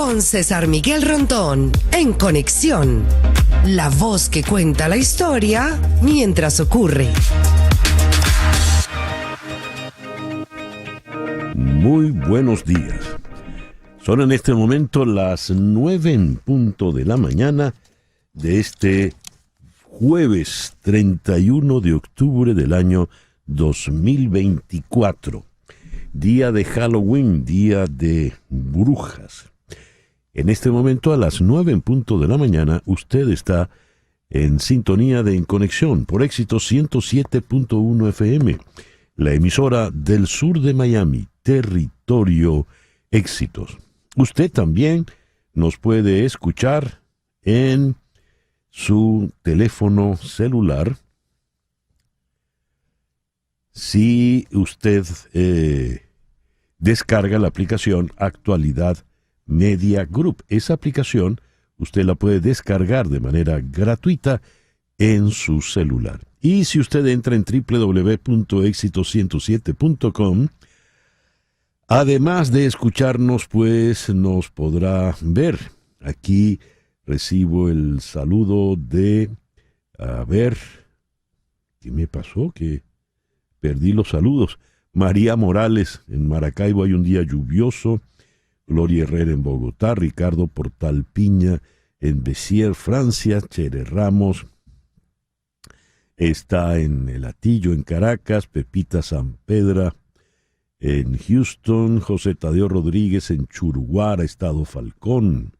con César Miguel Rondón, en Conexión. La voz que cuenta la historia mientras ocurre. Muy buenos días. Son en este momento las 9 en punto de la mañana de este jueves 31 de octubre del año 2024. Día de Halloween, día de brujas. En este momento a las 9 en punto de la mañana usted está en sintonía de En Conexión por Éxito 107.1 FM, la emisora del sur de Miami, territorio Éxitos. Usted también nos puede escuchar en su teléfono celular si usted descarga la aplicación Actualidad Media Group. Esa aplicación usted la puede descargar de manera gratuita en su celular. Y si usted entra en www.exito107.com, además de escucharnos, pues nos podrá ver. Aquí recibo el saludo de... A ver, ¿qué me pasó? Que perdí los saludos. María Morales, en Maracaibo hay un día lluvioso. Gloria Herrera en Bogotá. Ricardo Portal Piña en Béziers, Francia. Chere Ramos está en El Hatillo, en Caracas. Pepita Sampedra en Houston. José Tadeo Rodríguez en Churuguara, Estado Falcón.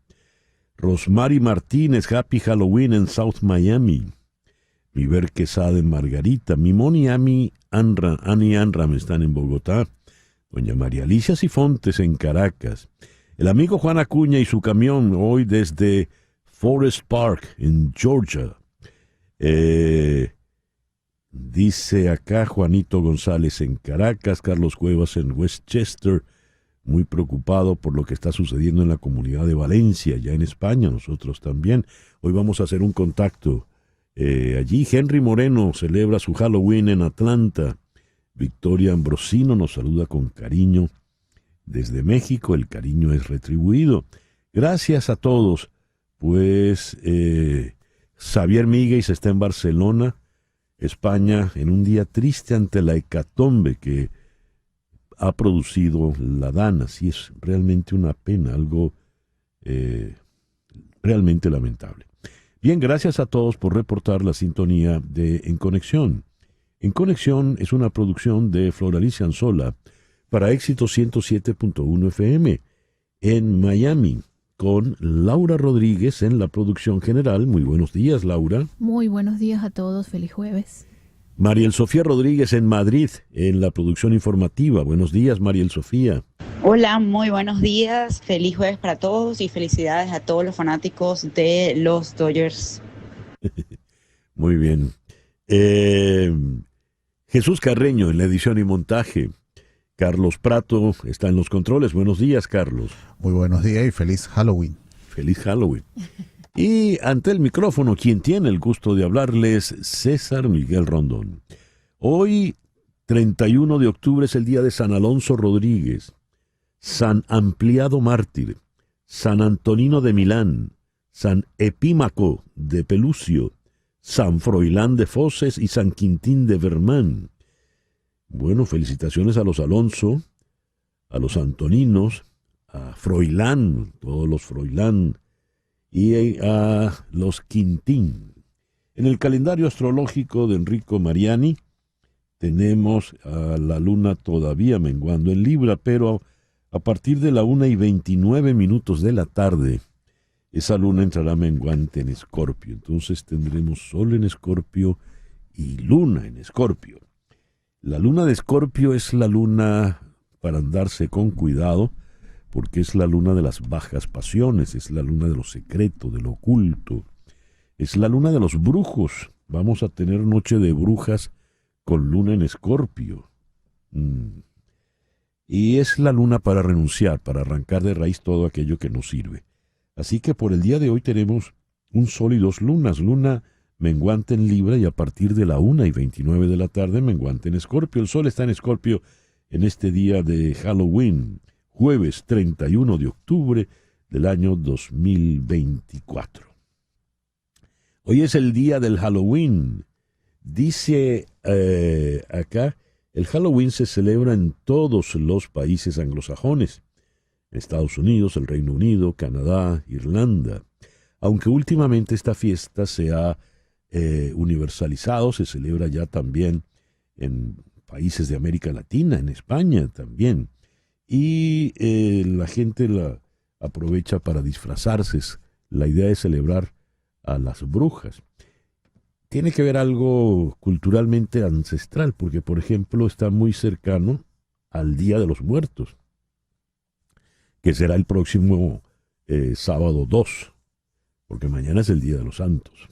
Rosmary Martínez, Happy Halloween en South Miami. Miver Quesada en Margarita. Mimoni Ani Anram están en Bogotá. Doña María Alicia Sifontes en Caracas. El amigo Juan Acuña y su camión hoy desde Forest Park en Georgia. Dice acá Juanito González en Caracas, Carlos Cuevas en Westchester, muy preocupado por lo que está sucediendo en la comunidad de Valencia, ya en España, nosotros también. Hoy vamos a hacer un contacto allí. Henry Moreno celebra su Halloween en Atlanta. Victoria Ambrosino nos saluda con cariño desde México. El cariño es retribuido. Gracias a todos. Pues Xavier Míguez está en Barcelona, España, en un día triste ante la hecatombe que ha producido la Dana. Sí, es realmente una pena, algo realmente lamentable. Bien, gracias a todos por reportar la sintonía de En Conexión. En Conexión es una producción de Flor Alicia Anzola para Éxito 107.1 FM en Miami, con Laura Rodríguez en la producción general. Muy buenos días, Laura. Muy buenos días a todos, feliz jueves. Mariel Sofía Rodríguez en Madrid, en la producción informativa. Buenos días, Mariel Sofía. Hola, muy buenos días, feliz jueves para todos y felicidades a todos los fanáticos de los Dodgers. Muy bien. Jesús Carreño en la edición y montaje. Carlos Prato está en los controles. Buenos días, Carlos. Muy buenos días y feliz Halloween. Feliz Halloween. Y ante el micrófono, quien tiene el gusto de hablarles, César Miguel Rondón. Hoy, 31 de octubre, es el día de San Alonso Rodríguez, San Ampliado Mártir, San Antonino de Milán, San Epímaco de Pelucio, San Froilán de Foces y San Quintín de Vermán. Bueno, felicitaciones a los Alonso, a los Antoninos, a Froilán, todos los Froilán, y a los Quintín. En el calendario astrológico de Enrico Mariani tenemos a la luna todavía menguando en Libra, pero a partir de la 1:29 de la tarde, esa luna entrará menguante en Escorpio. Entonces tendremos Sol en Escorpio y Luna en Escorpio. La luna de Escorpio es la luna para andarse con cuidado, porque es la luna de las bajas pasiones, es la luna de lo secreto, de lo oculto. Es la luna de los brujos. Vamos a tener noche de brujas con luna en Escorpio. Y es la luna para renunciar, para arrancar de raíz todo aquello que nos sirve. Así que por el día de hoy tenemos un sol y dos lunas. Luna menguante en Libra y a partir de la 1:29 de la tarde menguante en Escorpio. El sol está en Escorpio en este día de Halloween, jueves 31 de octubre del año 2024. Hoy es el día del Halloween. Dice acá, el Halloween se celebra en todos los países anglosajones, Estados Unidos, el Reino Unido, Canadá, Irlanda. Aunque últimamente esta fiesta se ha universalizado, se celebra ya también en países de América Latina, en España también. Y la gente la aprovecha para disfrazarse. La idea es celebrar a las brujas. Tiene que ver algo culturalmente ancestral, porque, por ejemplo, está muy cercano al Día de los Muertos, que será el próximo sábado 2, porque mañana es el Día de los Santos.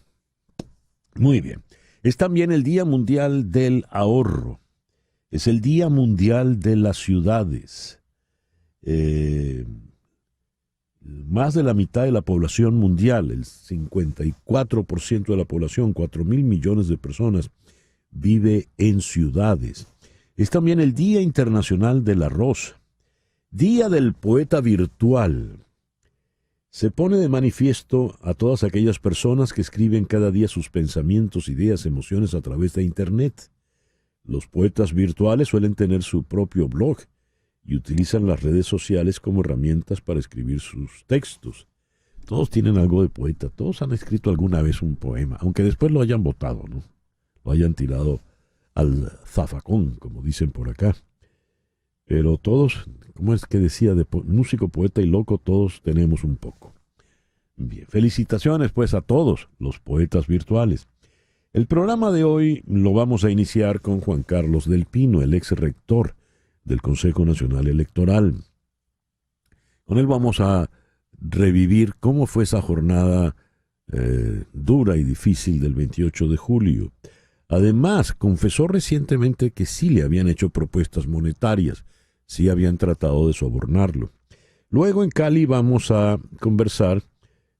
Muy bien. Es también el Día Mundial del Ahorro. Es el Día Mundial de las Ciudades. Más de la mitad de la población mundial, el 54% de la población, 4.000 millones de personas, vive en ciudades. Es también el Día Internacional del Arroz. Día del Poeta Virtual. Se pone de manifiesto a todas aquellas personas que escriben cada día sus pensamientos, ideas, emociones a través de Internet. Los poetas virtuales suelen tener su propio blog y utilizan las redes sociales como herramientas para escribir sus textos. Todos tienen algo de poeta, todos han escrito alguna vez un poema, aunque después lo hayan botado, ¿no? Lo hayan tirado al zafacón, como dicen por acá. Pero todos, ¿cómo es que decía? De músico, poeta y loco, todos tenemos un poco. Bien, felicitaciones pues a todos los poetas virtuales. El programa de hoy lo vamos a iniciar con Juan Carlos del Pino, el ex rector del Consejo Nacional Electoral. Con él vamos a revivir cómo fue esa jornada dura y difícil del 28 de julio. Además, confesó recientemente que sí le habían hecho propuestas monetarias, sí habían tratado de sobornarlo. Luego en Cali vamos a conversar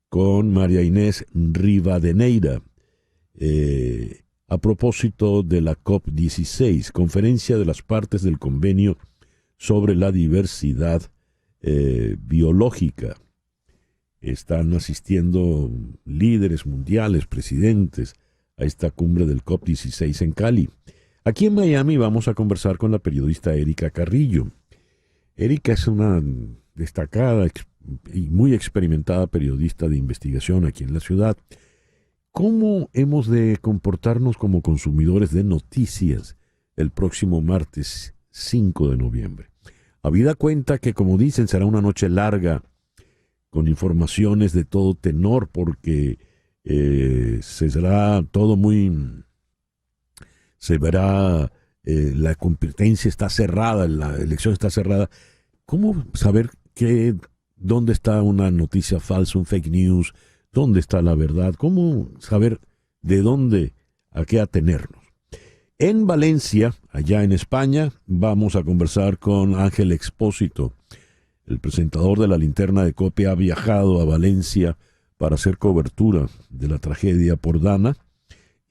con María Inés Rivadeneira, a propósito de la COP16, Conferencia de las Partes del Convenio sobre la Diversidad Biológica. Están asistiendo líderes mundiales, presidentes, a esta cumbre del COP16 en Cali. Aquí en Miami vamos a conversar con la periodista Erika Carrillo. Erika es una destacada y muy experimentada periodista de investigación aquí en la ciudad. ¿Cómo hemos de comportarnos como consumidores de noticias el próximo martes 5 de noviembre? Habida cuenta que, como dicen, será una noche larga con informaciones de todo tenor, porque se verá, la competencia está cerrada, la elección está cerrada. ¿Cómo saber dónde está una noticia falsa, un fake news? ¿Dónde está la verdad? ¿Cómo saber de dónde a qué atenernos? En Valencia, allá en España, vamos a conversar con Ángel Expósito. El presentador de La Linterna de COPE ha viajado a Valencia para hacer cobertura de la tragedia por Dana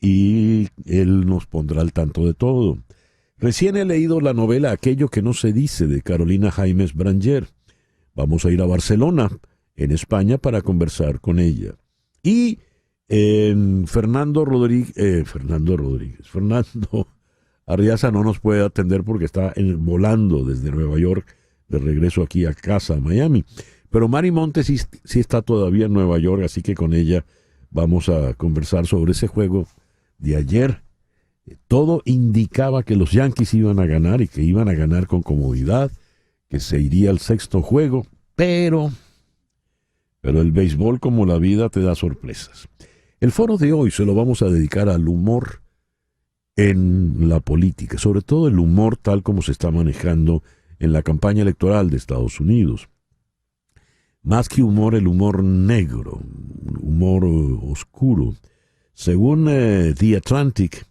y él nos pondrá al tanto de todo. Recién he leído la novela Aquello que no se dice de Carolina Jaimes Branger. Vamos a ir a Barcelona, en España, para conversar con ella. Y Fernando Arriaza no nos puede atender porque está volando desde Nueva York de regreso aquí a casa, a Miami. Pero Mari Montes sí está todavía en Nueva York, así que con ella vamos a conversar sobre ese juego de ayer. Todo indicaba que los Yankees iban a ganar y que iban a ganar con comodidad, que se iría al sexto juego, pero el béisbol, como la vida, te da sorpresas. El foro de hoy se lo vamos a dedicar al humor en la política, sobre todo el humor tal como se está manejando en la campaña electoral de Estados Unidos. Más que humor, el humor negro, humor oscuro. Según The Atlantic,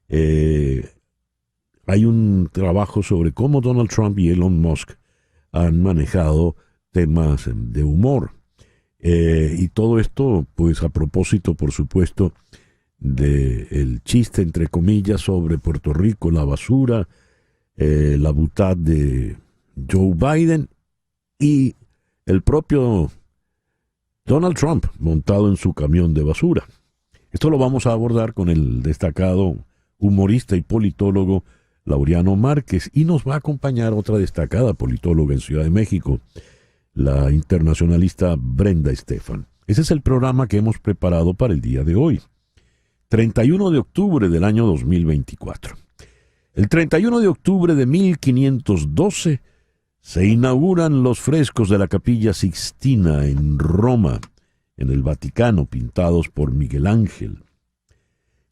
hay un trabajo sobre cómo Donald Trump y Elon Musk han manejado temas de humor. Y todo esto, pues a propósito, por supuesto, del chiste, entre comillas, sobre Puerto Rico, la basura, la butad de Joe Biden y el propio Donald Trump montado en su camión de basura. Esto lo vamos a abordar con el destacado humorista y politólogo Laureano Márquez, y nos va a acompañar otra destacada politóloga en Ciudad de México, la internacionalista Brenda Estefan. Ese es el programa que hemos preparado para el día de hoy, 31 de octubre del año 2024. El 31 de octubre de 1512 se inauguran los frescos de la Capilla Sixtina en Roma, en el Vaticano, pintados por Miguel Ángel.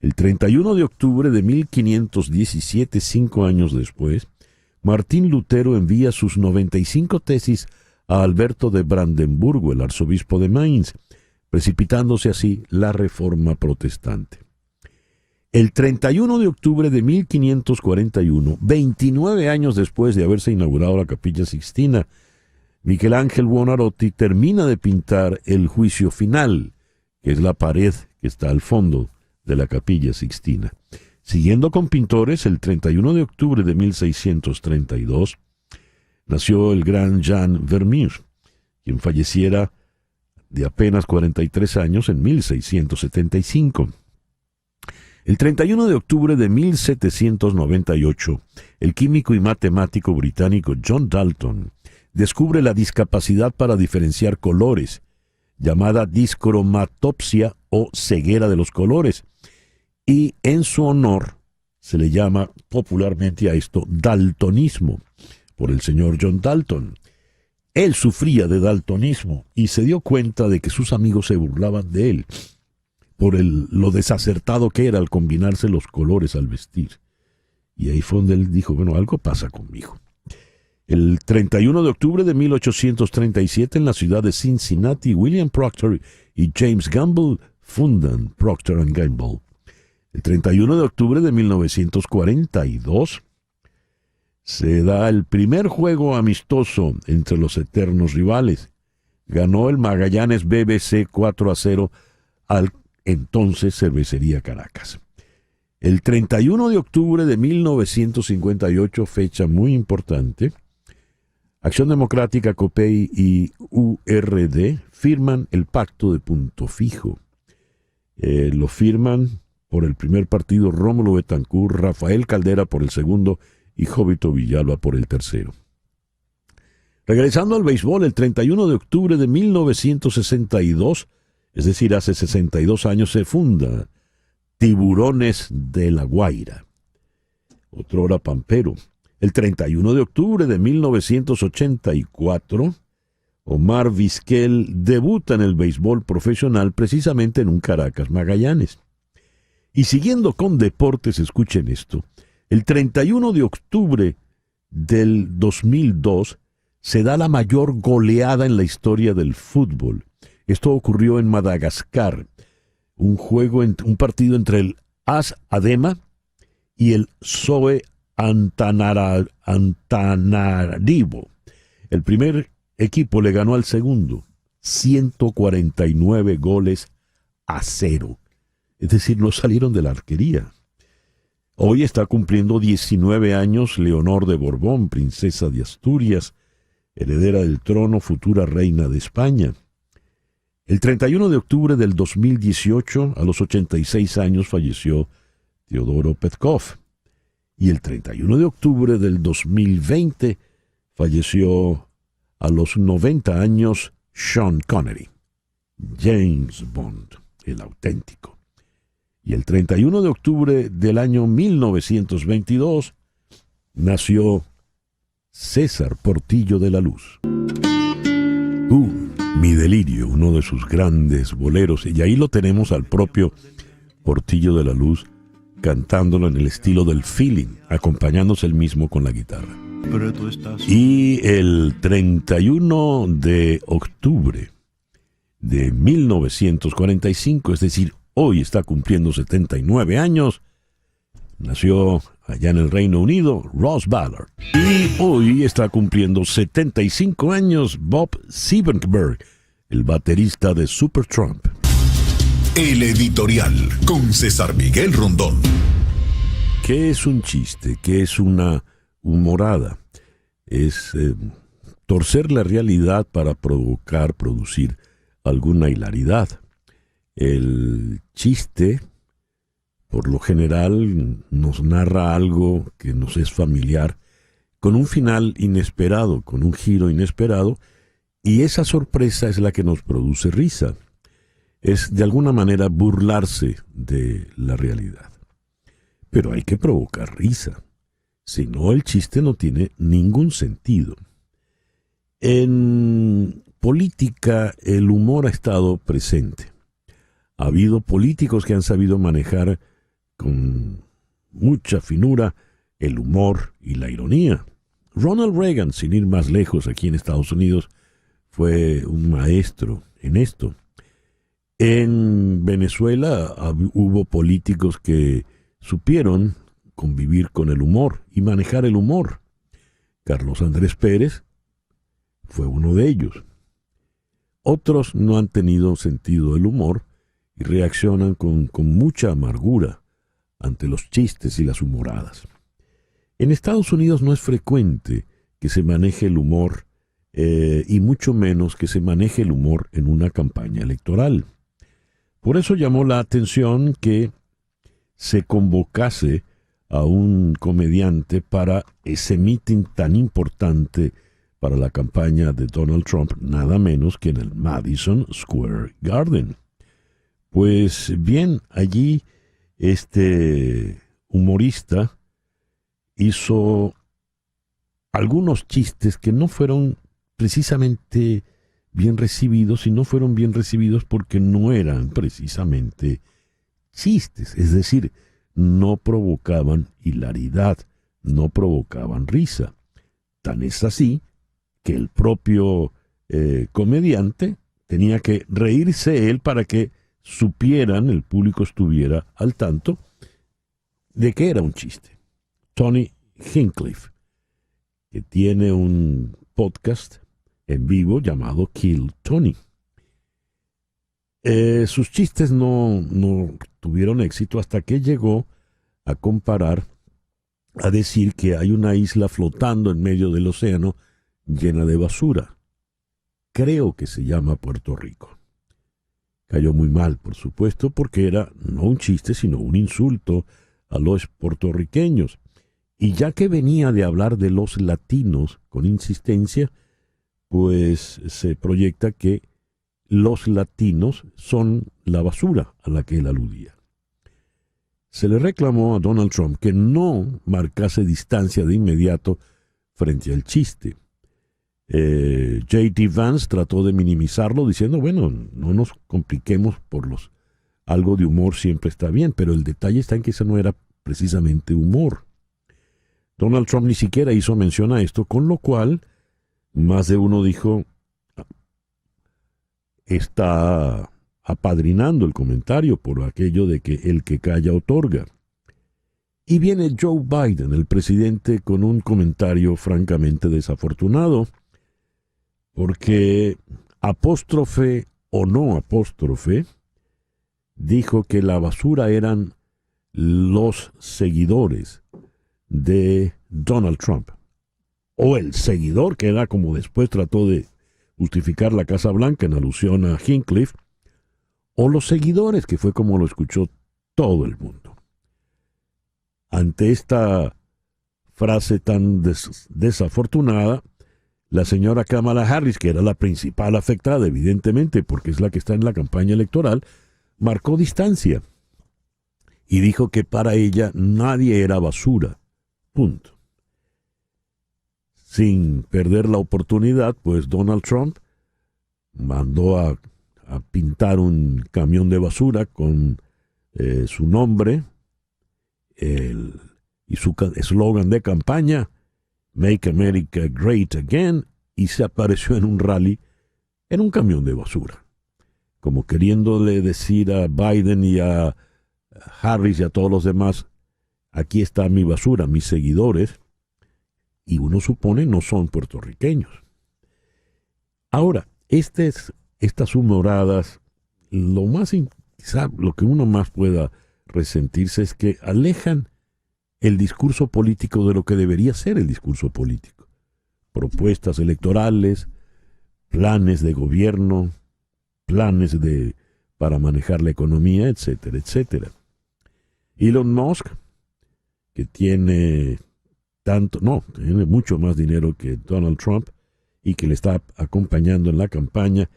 El 31 de octubre de 1517, 5 años después, Martín Lutero envía sus 95 tesis a Alberto de Brandenburgo, el arzobispo de Mainz, precipitándose así la Reforma Protestante. El 31 de octubre de 1541, 29 años después de haberse inaugurado la Capilla Sixtina, Miguel Ángel Buonarroti termina de pintar el Juicio Final, que es la pared que está al fondo de la Capilla Sixtina. Siguiendo con pintores, el 31 de octubre de 1632 nació el gran Jan Vermeer, quien falleciera de apenas 43 años en 1675. El 31 de octubre de 1798, el químico y matemático británico John Dalton descubre la discapacidad para diferenciar colores, llamada discromatopsia o ceguera de los colores, y en su honor se le llama popularmente a esto daltonismo, por el señor John Dalton. Él sufría de daltonismo y se dio cuenta de que sus amigos se burlaban de él por lo desacertado que era al combinarse los colores al vestir. Y ahí fue donde él dijo, bueno, algo pasa conmigo. El 31 de octubre de 1837, en la ciudad de Cincinnati, William Procter y James Gamble fundan Procter & Gamble. El 31 de octubre de 1942 se da el primer juego amistoso entre los eternos rivales. Ganó el Magallanes BBC 4-0 al entonces Cervecería Caracas. El 31 de octubre de 1958, fecha muy importante, Acción Democrática, COPEI y URD firman el Pacto de Punto Fijo. Lo firman por el primer partido Rómulo Betancourt, Rafael Caldera por el segundo y Jovito Villalba por el tercero. Regresando al béisbol, el 31 de octubre de 1962, es decir, hace 62 años, se funda Tiburones de La Guaira, otrora Pampero. El 31 de octubre de 1984, Omar Vizquel debuta en el béisbol profesional precisamente en un Caracas Magallanes. Y siguiendo con deportes, escuchen esto, el 31 de octubre del 2002 se da la mayor goleada en la historia del fútbol. Esto ocurrió en Madagascar, un partido entre el AS Adema y el SOE Antananarivo. El primer equipo le ganó al segundo 149-0. Es decir, no salieron de la arquería. Hoy está cumpliendo 19 años Leonor de Borbón, princesa de Asturias, heredera del trono, futura reina de España. El 31 de octubre del 2018, a los 86 años, falleció Teodoro Petkov. Y el 31 de octubre del 2020 falleció a los 90 años Sean Connery, James Bond, el auténtico. Y el 31 de octubre del año 1922 nació César Portillo de la Luz. Mi delirio, uno de sus grandes boleros, y ahí lo tenemos al propio Portillo de la Luz cantándolo en el estilo del feeling, acompañándose él mismo con la guitarra. Y el 31 de octubre de 1945, es decir, hoy está cumpliendo 79 años, nació allá en el Reino Unido Ross Ballard. Y hoy está cumpliendo 75 años Bob Siebenberg, el baterista de Supertramp. El editorial con César Miguel Rondón. ¿Qué es un chiste? ¿Qué es una humorada? Es torcer la realidad para producir alguna hilaridad. El chiste, por lo general, nos narra algo que nos es familiar, con un final inesperado, con un giro inesperado, y esa sorpresa es la que nos produce risa. Es de alguna manera burlarse de la realidad. Pero hay que provocar risa. Si no, el chiste no tiene ningún sentido. En política, el humor ha estado presente. Ha habido políticos que han sabido manejar con mucha finura el humor y la ironía. Ronald Reagan, sin ir más lejos aquí en Estados Unidos, fue un maestro en esto. En Venezuela hubo políticos que supieron convivir con el humor y manejar el humor. Carlos Andrés Pérez fue uno de ellos. Otros no han tenido sentido del humor y reaccionan con mucha amargura ante los chistes y las humoradas. En Estados Unidos no es frecuente que se maneje el humor y mucho menos que se maneje el humor en una campaña electoral. Por eso llamó la atención que se convocase a un comediante para ese mitin tan importante para la campaña de Donald Trump, nada menos que en el Madison Square Garden. Pues bien, allí este humorista hizo algunos chistes que no fueron precisamente bien recibidos, y no fueron bien recibidos porque no eran precisamente chistes, es decir, no provocaban hilaridad, no provocaban risa. Tan es así que el propio comediante tenía que reírse él para que supieran, el público estuviera al tanto de que era un chiste. Tony Hinchcliffe, que tiene un podcast en vivo llamado Kill Tony. Sus chistes no tuvieron éxito hasta que llegó a comparar, a decir que hay una isla flotando en medio del océano llena de basura. Creo que se llama Puerto Rico. Cayó muy mal, por supuesto, porque era no un chiste, sino un insulto a los puertorriqueños. Y ya que venía de hablar de los latinos con insistencia, pues se proyecta que los latinos son la basura a la que él aludía. Se le reclamó a Donald Trump que no marcase distancia de inmediato frente al chiste. J.D. Vance trató de minimizarlo diciendo, bueno, no nos compliquemos algo de humor siempre está bien, pero el detalle está en que eso no era precisamente humor. Donald Trump ni siquiera hizo mención a esto, con lo cual más de uno dijo, está apadrinando el comentario por aquello de que el que calla otorga. Y viene Joe Biden, el presidente, con un comentario francamente desafortunado, porque apóstrofe o no apóstrofe, dijo que la basura eran los seguidores de Donald Trump, o el seguidor, que era como después trató de justificar la Casa Blanca en alusión a Hinchcliffe, o los seguidores, que fue como lo escuchó todo el mundo. Ante esta frase tan desafortunada, la señora Kamala Harris, que era la principal afectada, evidentemente, porque es la que está en la campaña electoral, marcó distancia y dijo que para ella nadie era basura. Punto. Sin perder la oportunidad, pues Donald Trump mandó a pintar un camión de basura con su nombre y su eslogan de campaña, Make America Great Again, y se apareció en un rally en un camión de basura, como queriéndole decir a Biden y a Harris y a todos los demás, aquí está mi basura, mis seguidores, y uno supone no son puertorriqueños. Ahora, estas humoradas, quizá lo que uno más pueda resentirse es que alejan el discurso político de lo que debería ser el discurso político. Propuestas electorales, planes de gobierno, planes para manejar la economía, etcétera, etcétera. Elon Musk, que tiene mucho más dinero que Donald Trump y que le está acompañando en la campaña,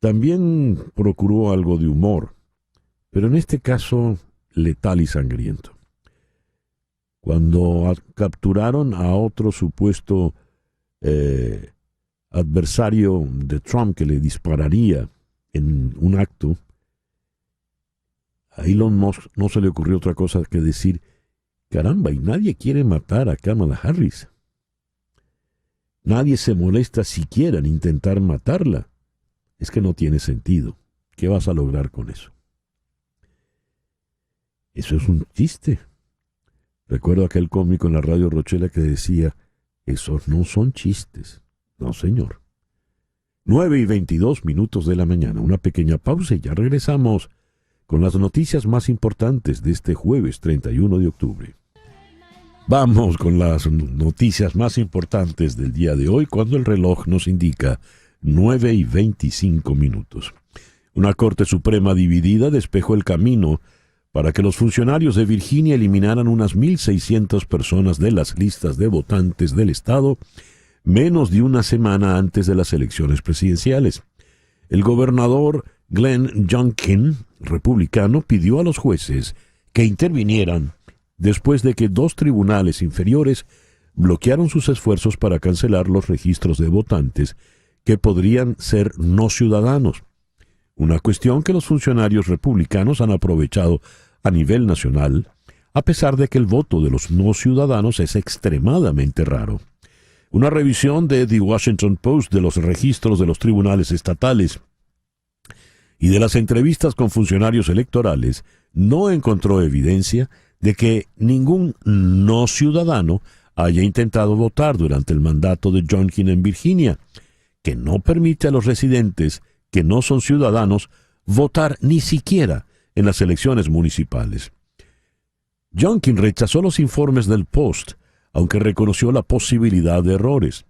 también procuró algo de humor, pero en este caso letal y sangriento. Cuando capturaron a otro supuesto adversario de Trump que le dispararía en un acto, a Elon Musk no se le ocurrió otra cosa que decir: caramba, y nadie quiere matar a Kamala Harris. Nadie se molesta siquiera en intentar matarla. Es que no tiene sentido. ¿Qué vas a lograr con eso? Eso es un chiste. Recuerdo aquel cómico en la radio Rochela que decía: esos no son chistes. No, señor. 9:22 de la mañana. Una pequeña pausa y ya regresamos con las noticias más importantes de este jueves 31 de octubre. Vamos con las noticias más importantes del día de hoy, cuando el reloj nos indica 9:25. Una Corte Suprema dividida despejó el camino para que los funcionarios de Virginia eliminaran unas 1,600 personas de las listas de votantes del estado menos de una semana antes de las elecciones presidenciales. El gobernador Glenn Youngkin, republicano, pidió a los jueces que intervinieran después de que 2 tribunales inferiores bloquearon sus esfuerzos para cancelar los registros de votantes que podrían ser no ciudadanos, una cuestión que los funcionarios republicanos han aprovechado a nivel nacional, a pesar de que el voto de los no ciudadanos es extremadamente raro. Una revisión de The Washington Post de los registros de los tribunales estatales y de las entrevistas con funcionarios electorales no encontró evidencia de que ningún no ciudadano haya intentado votar durante el mandato de Youngkin en Virginia, que no permite a los residentes que no son ciudadanos votar ni siquiera en las elecciones municipales. Youngkin rechazó los informes del Post, aunque reconoció la posibilidad de errores.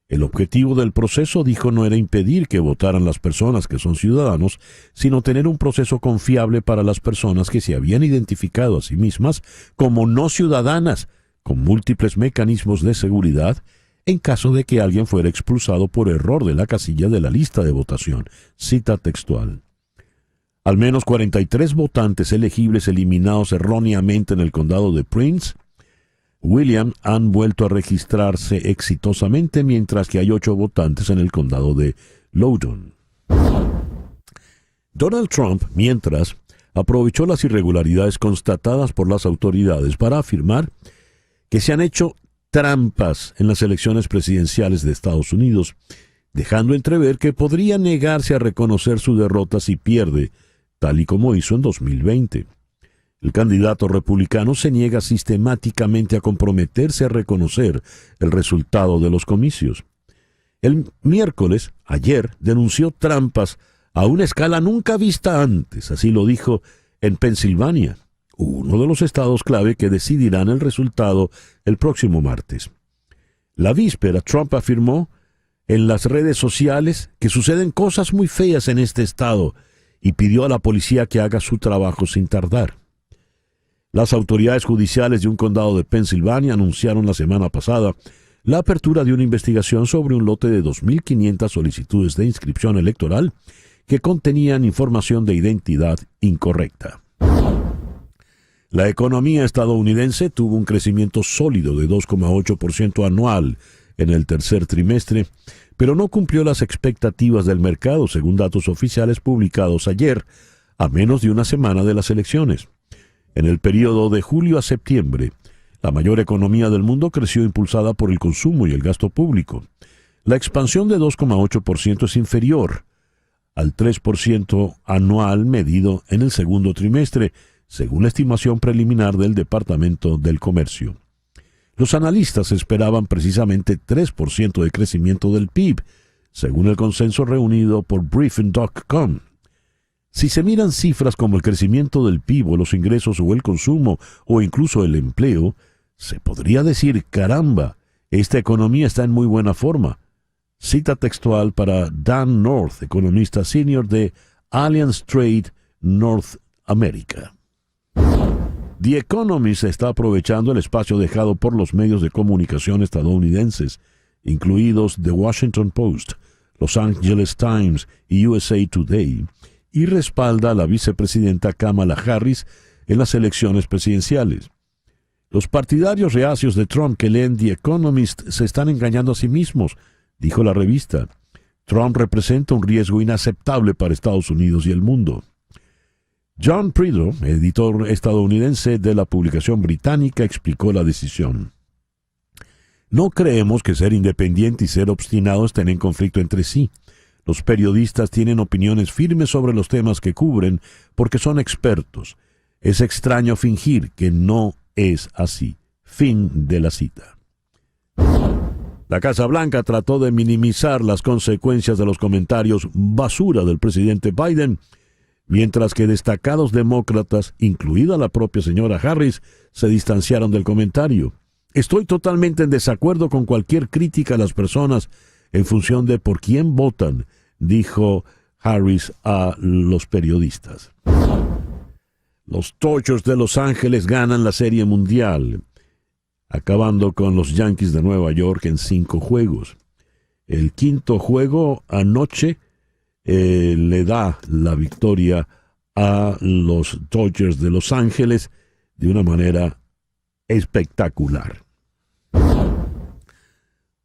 El objetivo del proceso, dijo, no era impedir que votaran las personas que son ciudadanos, sino tener un proceso confiable para las personas que se habían identificado a sí mismas como no ciudadanas, con múltiples mecanismos de seguridad, en caso de que alguien fuera expulsado por error de la casilla de la lista de votación. Cita textual. Al menos 43 votantes elegibles eliminados erróneamente en el condado de Prince William han vuelto a registrarse exitosamente, mientras que hay 8 votantes en el condado de Loudoun. Donald Trump, mientras, aprovechó las irregularidades constatadas por las autoridades para afirmar que se han hecho trampas en las elecciones presidenciales de Estados Unidos, dejando entrever que podría negarse a reconocer su derrota si pierde, tal y como hizo en 2020. El candidato republicano se niega sistemáticamente a comprometerse a reconocer el resultado de los comicios. El miércoles, ayer, denunció trampas a una escala nunca vista antes, así lo dijo, en Pensilvania, uno de los estados clave que decidirán el resultado el próximo martes. La víspera, Trump afirmó en las redes sociales que suceden cosas muy feas en este estado y pidió a la policía que haga su trabajo sin tardar. Las autoridades judiciales de un condado de Pensilvania anunciaron la semana pasada la apertura de una investigación sobre un lote de 2.500 solicitudes de inscripción electoral que contenían información de identidad incorrecta. La economía estadounidense tuvo un crecimiento sólido de 2,8% anual en el tercer trimestre, pero no cumplió las expectativas del mercado, según datos oficiales publicados ayer, a menos de una semana de las elecciones. En el periodo de julio a septiembre, la mayor economía del mundo creció impulsada por el consumo y el gasto público. La expansión de 2,8% es inferior al 3% anual medido en el segundo trimestre, según la estimación preliminar del Departamento del Comercio. Los analistas esperaban precisamente 3% de crecimiento del PIB, según el consenso reunido por Briefing.com. Si se miran cifras como el crecimiento del PIB o los ingresos o el consumo o incluso el empleo, se podría decir, caramba, esta economía está en muy buena forma. Cita textual para Dan North, economista senior de Allianz Trade North America. The Economist está aprovechando el espacio dejado por los medios de comunicación estadounidenses, incluidos The Washington Post, Los Angeles Times y USA Today, y respalda a la vicepresidenta Kamala Harris en las elecciones presidenciales. Los partidarios reacios de Trump que leen The Economist se están engañando a sí mismos, dijo la revista. Trump representa un riesgo inaceptable para Estados Unidos y el mundo. John Prideaux, editor estadounidense de la publicación británica, explicó la decisión. No creemos que ser independiente y ser obstinado estén en conflicto entre sí. Los periodistas tienen opiniones firmes sobre los temas que cubren porque son expertos. Es extraño fingir que no es así. Fin de la cita. La Casa Blanca trató de minimizar las consecuencias de los comentarios basura del presidente Biden, mientras que destacados demócratas, incluida la propia señora Harris, se distanciaron del comentario. Estoy totalmente en desacuerdo con cualquier crítica a las personas en función de por quién votan, dijo Harris a los periodistas. Los Dodgers de Los Ángeles ganan la Serie Mundial, acabando con los Yankees de Nueva York en 5 juegos. El quinto juego anoche le da la victoria a los Dodgers de Los Ángeles de una manera espectacular.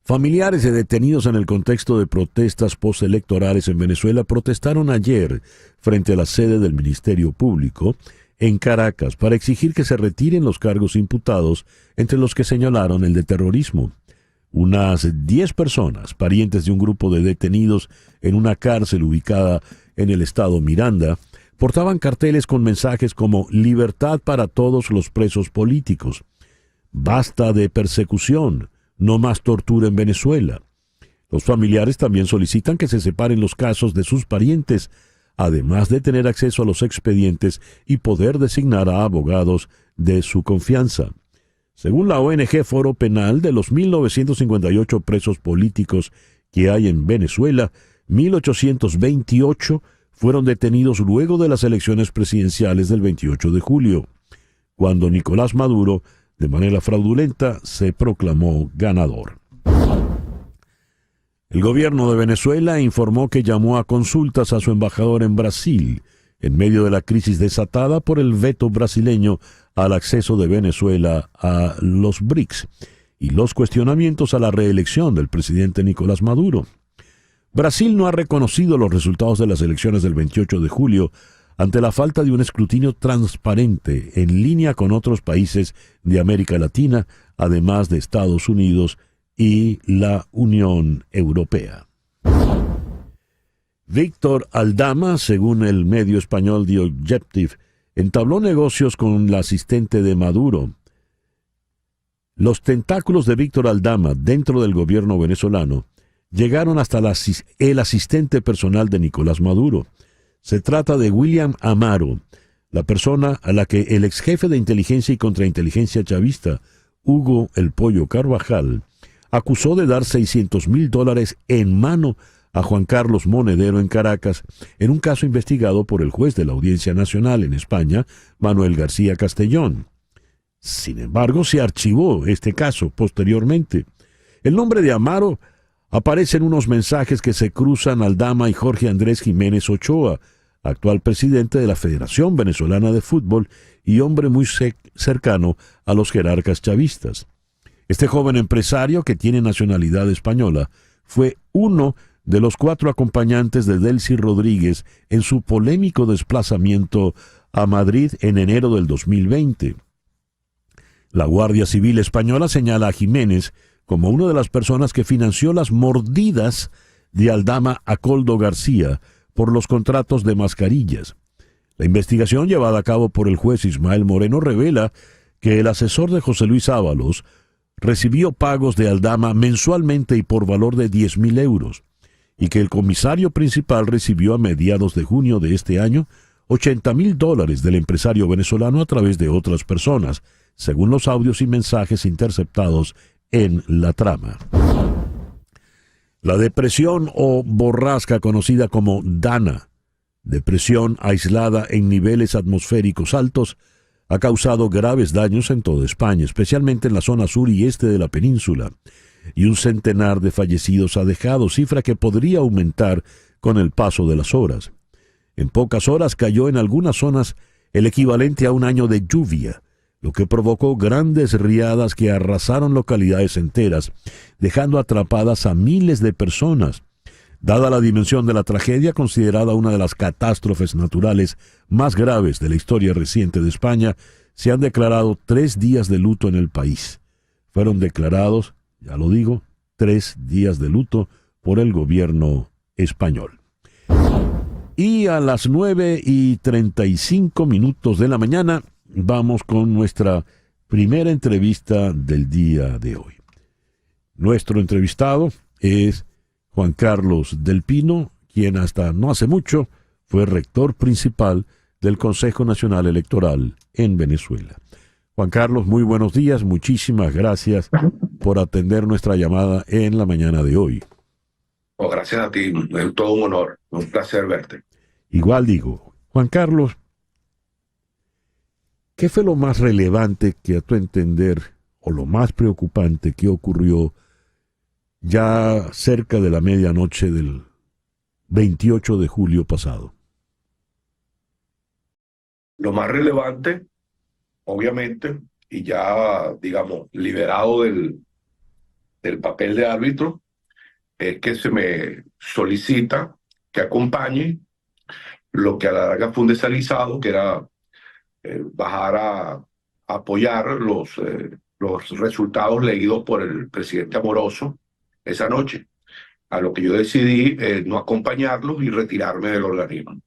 Familiares de detenidos en el contexto de protestas postelectorales en Venezuela protestaron ayer frente a la sede del Ministerio Público en Caracas para exigir que se retiren los cargos imputados, entre los que señalaron el de terrorismo. Unas 10 personas, parientes de un grupo de detenidos en una cárcel ubicada en el estado Miranda, portaban carteles con mensajes como «Libertad para todos los presos políticos», «Basta de persecución», «No más tortura en Venezuela». Los familiares también solicitan que se separen los casos de sus parientes, además de tener acceso a los expedientes y poder designar a abogados de su confianza. Según la ONG Foro Penal, de los 1.958 presos políticos que hay en Venezuela, 1.828 fueron detenidos luego de las elecciones presidenciales del 28 de julio, cuando Nicolás Maduro, de manera fraudulenta, se proclamó ganador. El gobierno de Venezuela informó que llamó a consultas a su embajador en Brasil, en medio de la crisis desatada por el veto brasileño al acceso de Venezuela a los BRICS y los cuestionamientos a la reelección del presidente Nicolás Maduro. Brasil no ha reconocido los resultados de las elecciones del 28 de julio ante la falta de un escrutinio transparente en línea con otros países de América Latina, además de Estados Unidos y la Unión Europea. Víctor Aldama, según el medio español The Objective, entabló negocios con la asistente de Maduro. Los tentáculos de Víctor Aldama dentro del gobierno venezolano llegaron hasta el asistente personal de Nicolás Maduro. Se trata de William Amaro, la persona a la que el ex jefe de inteligencia y contrainteligencia chavista, Hugo El Pollo Carvajal, acusó de dar $600,000 en mano a Juan Carlos Monedero en Caracas, en un caso investigado por el juez de la Audiencia Nacional en España, Manuel García Castellón. Sin embargo, se archivó este caso posteriormente. El nombre de Amaro aparece en unos mensajes que se cruzan Aldama y Jorge Andrés Jiménez Ochoa, actual presidente de la Federación Venezolana de Fútbol y hombre muy cercano a los jerarcas chavistas. Este joven empresario, que tiene nacionalidad española, fue uno de los 4 acompañantes de Delcy Rodríguez en su polémico desplazamiento a Madrid en enero del 2020. La Guardia Civil española señala a Jiménez como una de las personas que financió las mordidas de Aldama a Coldo García por los contratos de mascarillas. La investigación llevada a cabo por el juez Ismael Moreno revela que el asesor de José Luis Ábalos recibió pagos de Aldama mensualmente y por valor de 10,000 euros, y que el comisario principal recibió a mediados de junio de este año $80,000 del empresario venezolano a través de otras personas, según los audios y mensajes interceptados en la trama. La depresión o borrasca conocida como Dana, depresión aislada en niveles atmosféricos altos, ha causado graves daños en toda España, especialmente en la zona sur y este de la península, y un centenar de fallecidos ha dejado, cifra que podría aumentar con el paso de las horas. En pocas horas cayó en algunas zonas el equivalente a un año de lluvia, lo que provocó grandes riadas que arrasaron localidades enteras, dejando atrapadas a miles de personas. Dada la dimensión de la tragedia, considerada una de las catástrofes naturales más graves de la historia reciente de España, se han declarado 3 días de luto en el país. Fueron declarados, ya lo digo, 3 días de luto por el gobierno español. Y a las 9:35 de la mañana, vamos con nuestra primera entrevista del día de hoy. Nuestro entrevistado es Juan Carlos del Pino, quien hasta no hace mucho fue rector principal del Consejo Nacional Electoral en Venezuela. Juan Carlos, muy buenos días, muchísimas gracias por atender nuestra llamada en la mañana de hoy. Oh, gracias a ti, es todo un honor, un placer verte. Igual digo, Juan Carlos, ¿qué fue lo más relevante que a tu entender, o lo más preocupante que ocurrió ya cerca de la medianoche del 28 de julio pasado? Lo más relevante, obviamente, y ya, digamos, liberado del papel de árbitro, es que se me solicita que acompañe lo que a la larga fue un desalizado, que era bajar a apoyar los resultados leídos por el presidente Amoroso esa noche, a lo que yo decidí no acompañarlos y retirarme del organismo.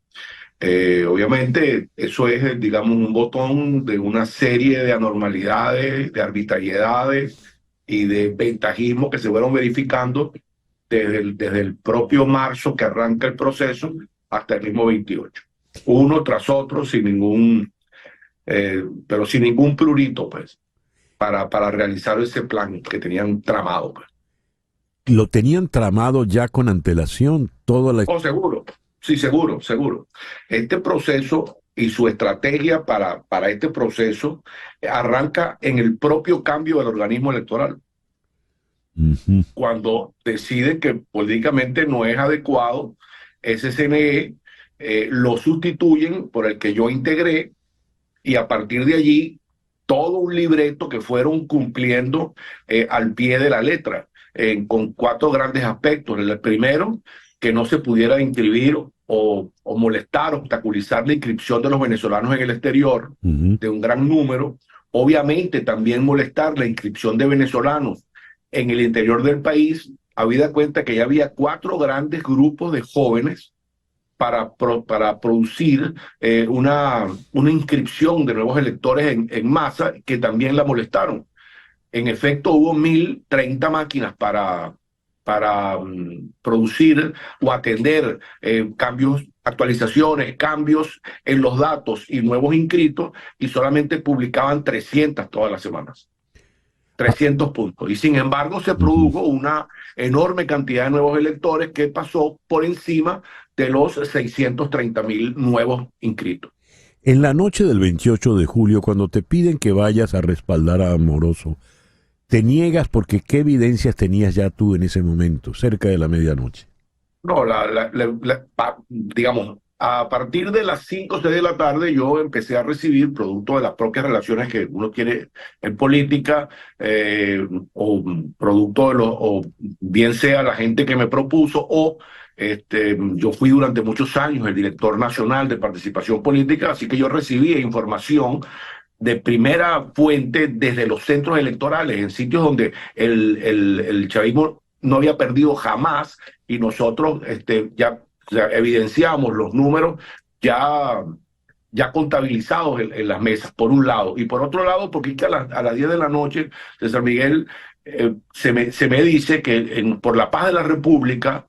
Obviamente eso es, digamos, un botón de una serie de anormalidades, de arbitrariedades y de ventajismo que se fueron verificando desde el propio marzo que arranca el proceso hasta el mismo 28. Uno tras otro, sin ningún prurito, pues, para realizar ese plan que tenían tramado, pues. ¿Lo tenían tramado ya con antelación toda la... Oh, seguro, sí, seguro. Este proceso y su estrategia para este proceso arranca en el propio cambio del organismo electoral. Uh-huh. Cuando deciden que políticamente no es adecuado ese CNE, lo sustituyen por el que yo integré, y a partir de allí todo un libreto que fueron cumpliendo al pie de la letra, con 4 grandes aspectos. El primero, que no se pudiera inscribir o molestar, obstaculizar la inscripción de los venezolanos en el exterior, Uh-huh. de un gran número. Obviamente también molestar la inscripción de venezolanos en el interior del país, habida cuenta que ya había 4 grandes grupos de jóvenes para producir una inscripción de nuevos electores en masa, que también la molestaron. En efecto, hubo 1.030 máquinas para producir o atender cambios, actualizaciones, cambios en los datos y nuevos inscritos, y solamente publicaban 300 todas las semanas. 300 puntos. Y sin embargo se produjo una enorme cantidad de nuevos electores que pasó por encima de los 630.000 nuevos inscritos. En la noche del 28 de julio, cuando te piden que vayas a respaldar a Amoroso, ¿te niegas porque qué evidencias tenías ya tú en ese momento, cerca de la medianoche? No, digamos, a partir de las 5 o 6 de la tarde yo empecé a recibir, producto de las propias relaciones que uno tiene en política, o producto o bien sea la gente que me propuso, o yo fui durante muchos años el director nacional de participación política, así que yo recibía información de primera fuente desde los centros electorales, en sitios donde el chavismo no había perdido jamás, y nosotros ya evidenciamos los números ya contabilizados en las mesas, por un lado. Y por otro lado, porque a las 10 de la noche, César Miguel, se me dice que por la paz de la República,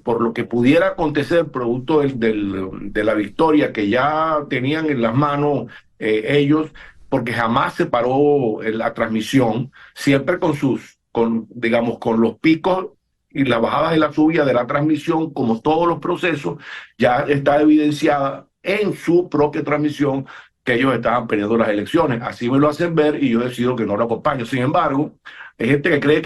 por lo que pudiera acontecer producto de la victoria que ya tenían en las manos ellos, porque jamás se paró la transmisión, siempre con los picos y la bajada y la subida de la transmisión, como todos los procesos, ya está evidenciada en su propia transmisión que ellos estaban perdiendo las elecciones. Así me lo hacen ver y yo decido que no lo acompaño. Sin embargo, hay gente que cree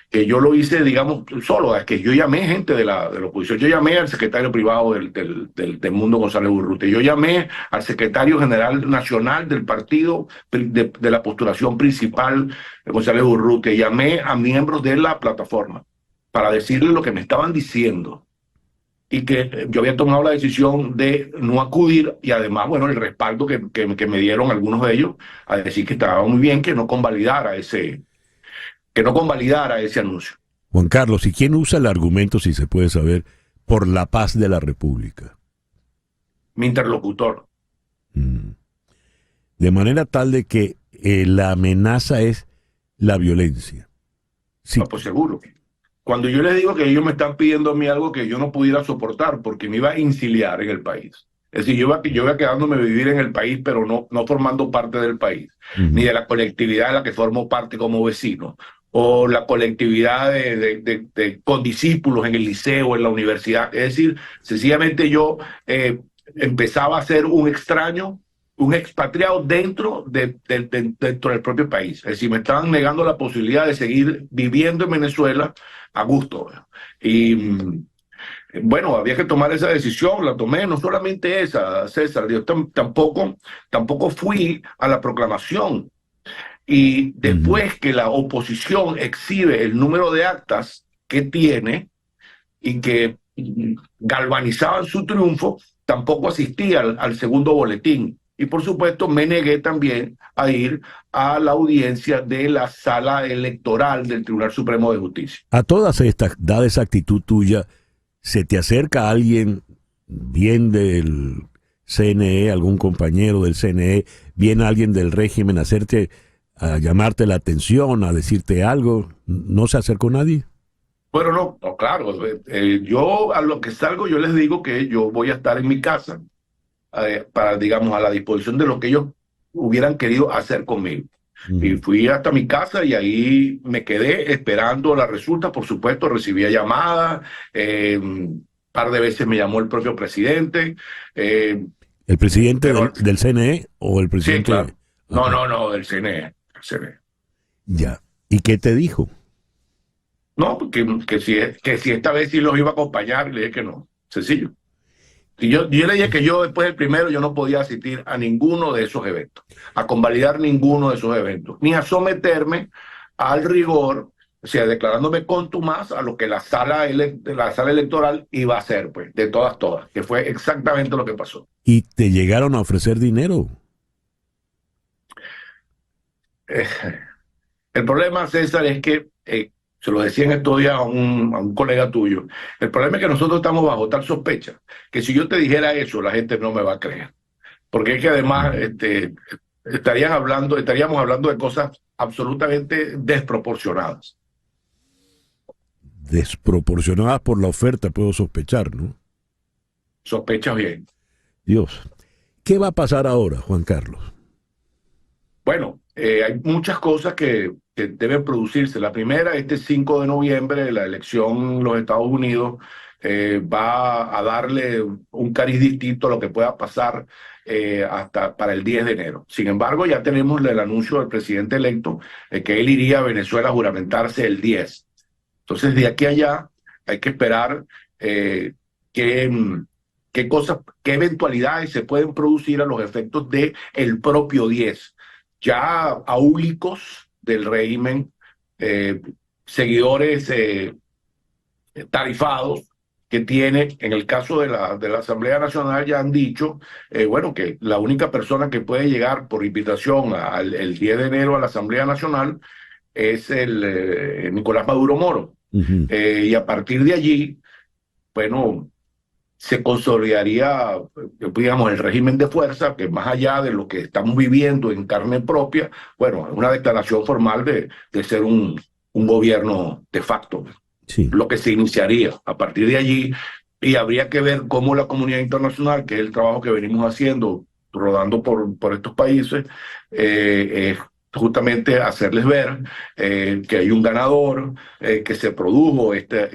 que yo lo hice, digamos, solo. Es que yo llamé gente de la oposición. Yo llamé al secretario privado del Mundo, González Urrutia. Yo llamé al secretario general nacional del partido de la postulación principal, González Urrutia. Llamé a miembros de la plataforma para decirles lo que me estaban diciendo y que yo había tomado la decisión de no acudir, y además, bueno, el respaldo que me dieron algunos de ellos a decir que estaba muy bien que no convalidara ese anuncio. Juan Carlos, ¿y quién usa el argumento, si se puede saber, por la paz de la República? Mi interlocutor. De manera tal de que la amenaza es la violencia. Sí. No, pues seguro. Cuando yo les digo que ellos me están pidiendo a mí algo que yo no pudiera soportar porque me iba a insiliar en el país. Es decir, yo iba quedándome a vivir en el país, pero no formando parte del país, ni de la colectividad de la que formo parte como vecino, o la colectividad de condiscípulos en el liceo, en la universidad. Es decir, sencillamente yo empezaba a ser un extraño, un expatriado dentro del propio país. Es decir, me estaban negando la posibilidad de seguir viviendo en Venezuela a gusto. Y bueno, había que tomar esa decisión, la tomé, no solamente esa, César, yo tampoco fui a la proclamación. Y después que la oposición exhibe el número de actas que tiene y que galvanizaban su triunfo, tampoco asistí al segundo boletín. Y por supuesto me negué también a ir a la audiencia de la sala electoral del Tribunal Supremo de Justicia. A todas estas, dada esa actitud tuya, ¿se te acerca alguien bien del CNE, algún compañero del CNE, bien alguien del régimen a llamarte la atención, a decirte algo? ¿No se acercó nadie? Bueno, no, claro. Yo a lo que salgo, yo les digo que yo voy a estar en mi casa para, digamos, a la disposición de lo que ellos hubieran querido hacer conmigo. Y fui hasta mi casa y ahí me quedé esperando la resulta. Por supuesto, recibía llamadas, un par de veces me llamó el propio presidente. ¿El presidente del CNE o el presidente? Sí, claro. No, del CNE. Ya. ¿Y qué te dijo? No, que si esta vez sí los iba a acompañar, le dije que no. Sencillo. Y yo le dije que yo después del primero yo no podía asistir a ninguno de esos eventos, a convalidar ninguno de esos eventos, ni a someterme al rigor, o sea, declarándome contumaz a lo que la sala electoral iba a hacer, pues, de todas, que fue exactamente lo que pasó. ¿Y te llegaron a ofrecer dinero? El problema, César, es que se lo decía en estos días a un colega tuyo. El problema es que nosotros estamos bajo tal sospecha que si yo te dijera eso, la gente no me va a creer. Porque es que además estaríamos hablando de cosas absolutamente desproporcionadas. Desproporcionadas por la oferta, puedo sospechar, ¿no? Sospechas bien. Dios. ¿Qué va a pasar ahora, Juan Carlos? Bueno, hay muchas cosas que deben producirse. La primera, este 5 de noviembre, la elección en los Estados Unidos va a darle un cariz distinto a lo que pueda pasar hasta para el 10 de enero. Sin embargo, ya tenemos el anuncio del presidente electo que él iría a Venezuela a juramentarse el 10. Entonces, de aquí a allá hay que esperar qué cosas, qué eventualidades se pueden producir a los efectos del propio 10. Ya aúlicos del régimen, seguidores tarifados que tiene, en el caso de la Asamblea Nacional, ya han dicho, bueno, que la única persona que puede llegar por invitación el 10 de enero a la Asamblea Nacional es el Nicolás Maduro Moro. Y a partir de allí, bueno, se consolidaría, digamos, el régimen de fuerza, que más allá de lo que estamos viviendo en carne propia, bueno, una declaración formal de ser un gobierno de facto. Sí. Lo que se iniciaría a partir de allí, y habría que ver cómo la comunidad internacional, que es el trabajo que venimos haciendo, rodando por estos países, justamente hacerles ver que hay un ganador, que se produjo este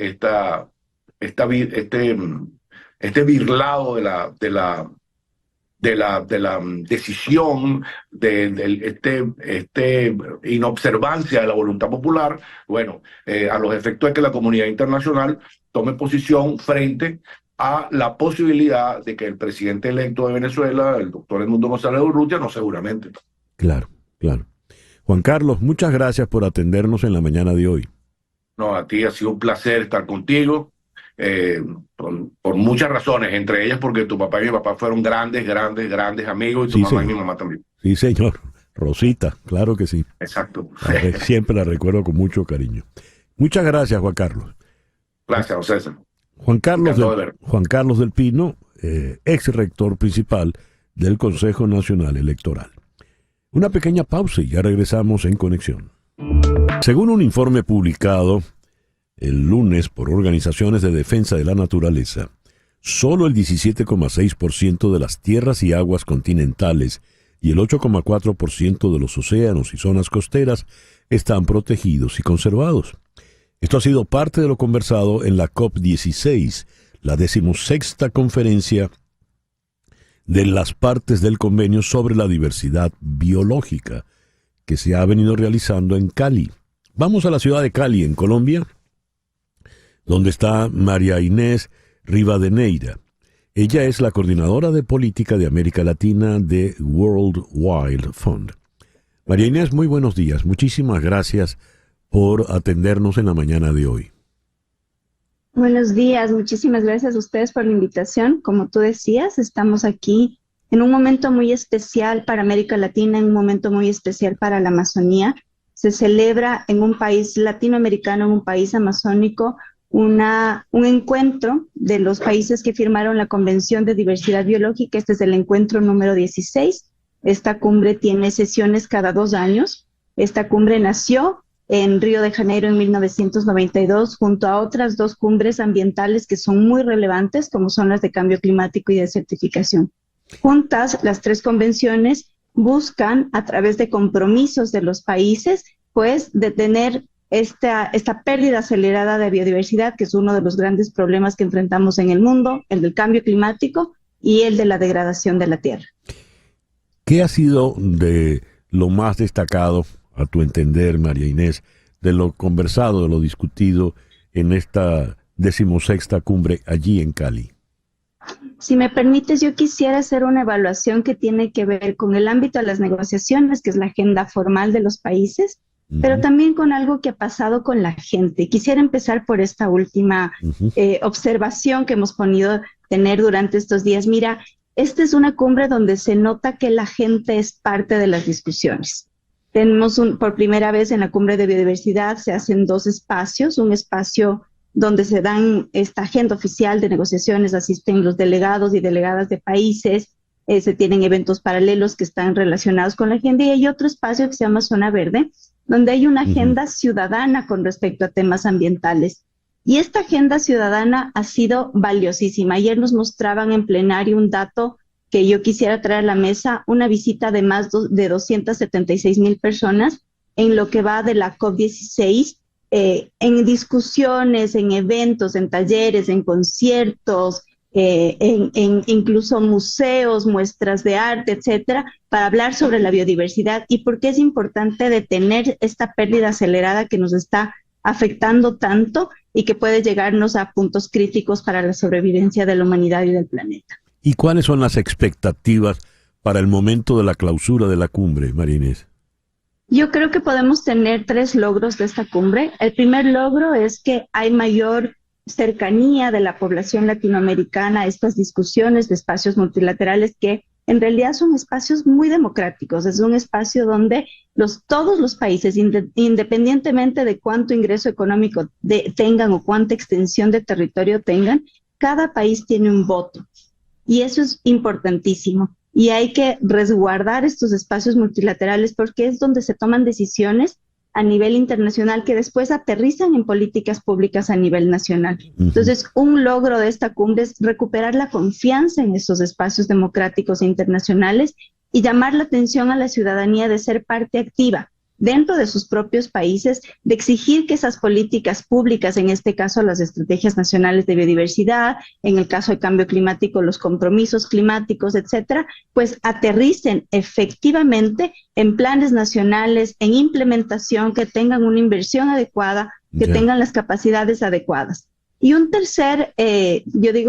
birlado de la decisión, de inobservancia de la voluntad popular, bueno, a los efectos de que la comunidad internacional tome posición frente a la posibilidad de que el presidente electo de Venezuela, el doctor Edmundo González Urrutia, no seguramente. Claro, claro. Juan Carlos, muchas gracias por atendernos en la mañana de hoy. No, a ti ha sido un placer estar contigo, por muchas razones, entre ellas porque tu papá y mi papá fueron grandes amigos, y tu Sí, mamá y señor. mi mamá también. Sí, señor. Rosita, claro que sí. Exacto. Siempre la recuerdo con mucho cariño. Muchas gracias, Juan Carlos. Gracias, don César. Juan Encantado de ver. Carlos del Pino, ex rector principal del Consejo Nacional Electoral. Una pequeña pausa y ya regresamos en Conexión. Según un informe publicado el lunes por organizaciones de defensa de la naturaleza, solo el 17,6% de las tierras y aguas continentales y el 8,4% de los océanos y zonas costeras están protegidos y conservados. Esto ha sido parte de lo conversado en la COP16, la 16ª conferencia de las partes del convenio sobre la diversidad biológica, que se ha venido realizando en Cali. Vamos a la ciudad de Cali, en Colombia, donde está María Inés Rivadeneira. Ella es la coordinadora de política de América Latina de World Wild Fund. María Inés, muy buenos días. Muchísimas gracias por atendernos en la mañana de hoy. Buenos días, muchísimas gracias a ustedes por la invitación. Como tú decías, estamos aquí en un momento muy especial para América Latina, en un momento muy especial para la Amazonía. Se celebra en un país latinoamericano, en un país amazónico, un encuentro de los países que firmaron la Convención de Diversidad Biológica. Este es el encuentro número 16. Esta cumbre tiene sesiones cada 2 años. Esta cumbre nació en Río de Janeiro en 1992, junto a otras 2 cumbres ambientales que son muy relevantes, como son las de cambio climático y desertificación. Juntas, las 3 convenciones buscan, a través de compromisos de los países, pues detener esta pérdida acelerada de biodiversidad, que es uno de los grandes problemas que enfrentamos en el mundo, el del cambio climático y el de la degradación de la tierra. ¿Qué ha sido de lo más destacado, a tu entender, María Inés, de lo conversado, de lo discutido en esta 16ª cumbre allí en Cali? Si me permites, yo quisiera hacer una evaluación que tiene que ver con el ámbito de las negociaciones, que es la agenda formal de los países, pero también con algo que ha pasado con la gente. Quisiera empezar por esta última observación que hemos podido tener durante estos días. Mira, esta es una cumbre donde se nota que la gente es parte de las discusiones. Tenemos por primera vez en la cumbre de biodiversidad se hacen 2 espacios, un espacio donde se dan esta agenda oficial de negociaciones, asisten los delegados y delegadas de países, se tienen eventos paralelos que están relacionados con la agenda, y hay otro espacio que se llama Zona Verde, donde hay una agenda ciudadana con respecto a temas ambientales. Y esta agenda ciudadana ha sido valiosísima. Ayer nos mostraban en plenario un dato que yo quisiera traer a la mesa, una visita de más de 276,000 personas en lo que va de la COP16, en discusiones, en eventos, en talleres, en conciertos, en incluso museos, muestras de arte, etcétera, para hablar sobre la biodiversidad y por qué es importante detener esta pérdida acelerada que nos está afectando tanto y que puede llegarnos a puntos críticos para la sobrevivencia de la humanidad y del planeta. ¿Y cuáles son las expectativas para el momento de la clausura de la cumbre, María Inés? Yo creo que podemos tener 3 logros de esta cumbre. El primer logro es que hay mayor cercanía de la población latinoamericana a estas discusiones de espacios multilaterales que en realidad son espacios muy democráticos. Es un espacio donde todos los países, independientemente de cuánto ingreso económico tengan o cuánta extensión de territorio tengan, cada país tiene un voto. Y eso es importantísimo. Y hay que resguardar estos espacios multilaterales porque es donde se toman decisiones a nivel internacional que después aterrizan en políticas públicas a nivel nacional. Entonces, un logro de esta cumbre es recuperar la confianza en estos espacios democráticos e internacionales y llamar la atención a la ciudadanía de ser parte activa dentro de sus propios países, de exigir que esas políticas públicas, en este caso las estrategias nacionales de biodiversidad, en el caso de cambio climático, los compromisos climáticos, etcétera, pues aterricen efectivamente en planes nacionales, en implementación, que tengan una inversión adecuada, que tengan las capacidades adecuadas. Y un tercer,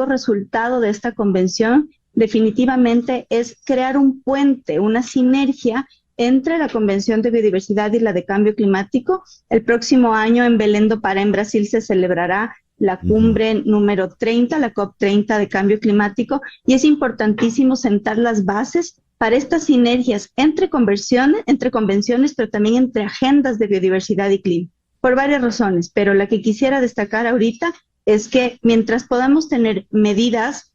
resultado de esta convención definitivamente es crear un puente, una sinergia entre la Convención de Biodiversidad y la de Cambio Climático. El próximo año en Belém do Pará, en Brasil, se celebrará la cumbre número 30, la COP30 de Cambio Climático, y es importantísimo sentar las bases para estas sinergias entre convenciones, pero también entre agendas de biodiversidad y clima, por varias razones, pero la que quisiera destacar ahorita es que mientras podamos tener medidas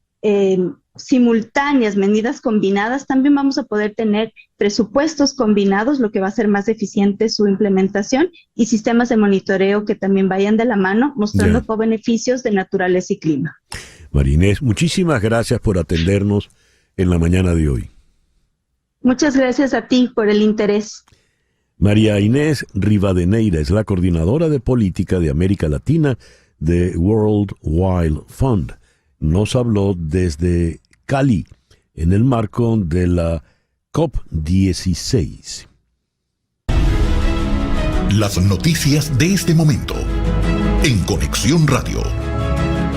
simultáneas, medidas combinadas, también vamos a poder tener presupuestos combinados, lo que va a hacer más eficiente su implementación, y sistemas de monitoreo que también vayan de la mano, mostrando co-beneficios de naturaleza y clima. María Inés, muchísimas gracias por atendernos en la mañana de hoy. Muchas gracias a ti por el interés. María Inés Rivadeneira es la coordinadora de política de América Latina de World Wild Fund. Nos habló desde Cali en el marco de la COP16. Las noticias de este momento en Conexión Radio.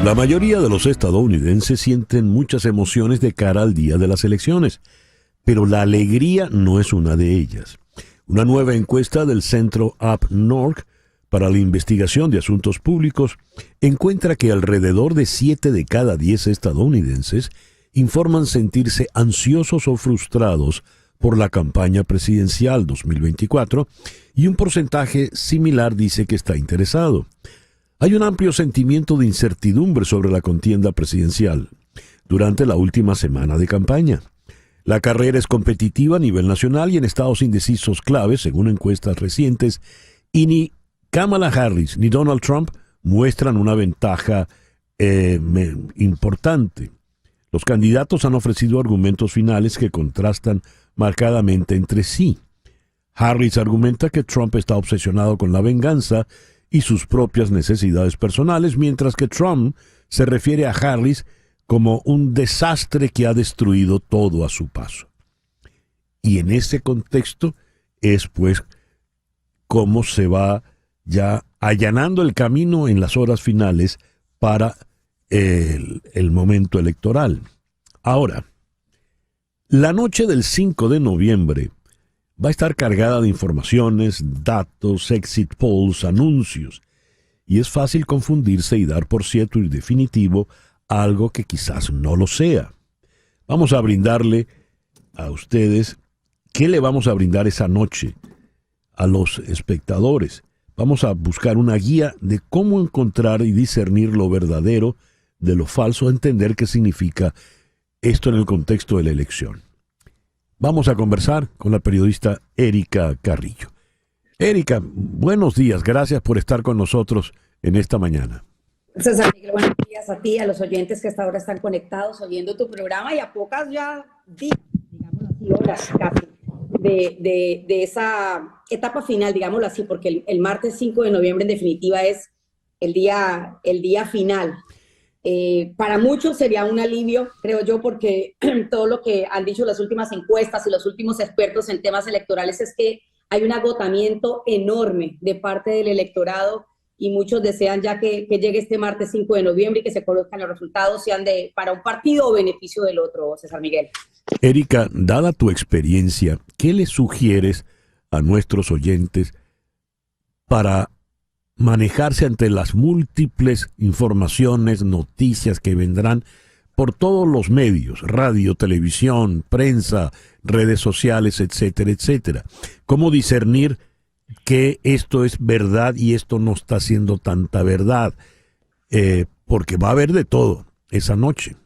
La mayoría de los estadounidenses sienten muchas emociones de cara al día de las elecciones, pero la alegría no es una de ellas. Una nueva encuesta del Centro UpNorth para la Investigación de Asuntos Públicos encuentra que alrededor de 7 de cada 10 estadounidenses informan sentirse ansiosos o frustrados por la campaña presidencial 2024, y un porcentaje similar dice que está interesado. Hay un amplio sentimiento de incertidumbre sobre la contienda presidencial durante la última semana de campaña. La carrera es competitiva a nivel nacional y en estados indecisos claves, según encuestas recientes, y ni Kamala Harris ni Donald Trump muestran una ventaja importante. Los candidatos han ofrecido argumentos finales que contrastan marcadamente entre sí. Harris argumenta que Trump está obsesionado con la venganza y sus propias necesidades personales, mientras que Trump se refiere a Harris como un desastre que ha destruido todo a su paso. Y en ese contexto es pues cómo se va ya allanando el camino en las horas finales para el momento electoral. Ahora, la noche del 5 de noviembre va a estar cargada de informaciones, datos, exit polls, anuncios, y es fácil confundirse y dar por cierto y definitivo algo que quizás no lo sea. Vamos a brindarle a ustedes, ¿qué le vamos a brindar esa noche a los espectadores? Vamos a buscar una guía de cómo encontrar y discernir lo verdadero de lo falso, entender qué significa esto en el contexto de la elección. Vamos a conversar con la periodista Erika Carrillo. Erika, buenos días, gracias por estar con nosotros en esta mañana. César Miguel, buenos días a ti, a los oyentes que hasta ahora están conectados oyendo tu programa, y a pocas ya días, digamos así, horas casi, de esa etapa final, digámoslo así, porque el martes 5 de noviembre en definitiva es el día final. Para muchos sería un alivio, creo yo, porque todo lo que han dicho las últimas encuestas y los últimos expertos en temas electorales es que hay un agotamiento enorme de parte del electorado, y muchos desean ya que llegue este martes 5 de noviembre y que se conozcan los resultados, sean para un partido o beneficio del otro, César Miguel. Erika, dada tu experiencia, ¿qué le sugieres a nuestros oyentes para manejarse ante las múltiples informaciones, noticias que vendrán por todos los medios, radio, televisión, prensa, redes sociales, etcétera, etcétera? ¿Cómo discernir que esto es verdad y esto no está siendo tanta verdad? Porque va a haber de todo esa noche.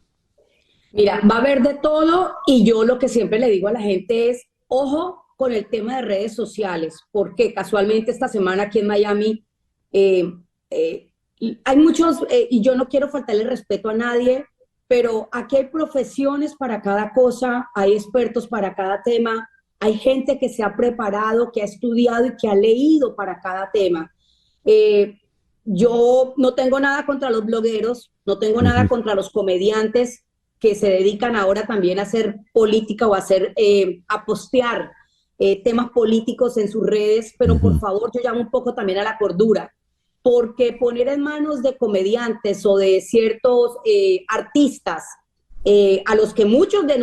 Mira, va a haber de todo, y yo lo que siempre le digo a la gente es, ojo con el tema de redes sociales, porque casualmente esta semana aquí en Miami hay muchos, y yo no quiero faltarle respeto a nadie, pero aquí hay profesiones para cada cosa, hay expertos para cada tema, hay gente que se ha preparado, que ha estudiado y que ha leído para cada tema. Yo no tengo nada contra los blogueros, no tengo nada contra los comediantes que se dedican ahora también a hacer política o a postear temas políticos en sus redes, pero por favor yo llamo un poco también a la cordura, porque poner en manos de comediantes o de ciertos artistas, a los que muchos de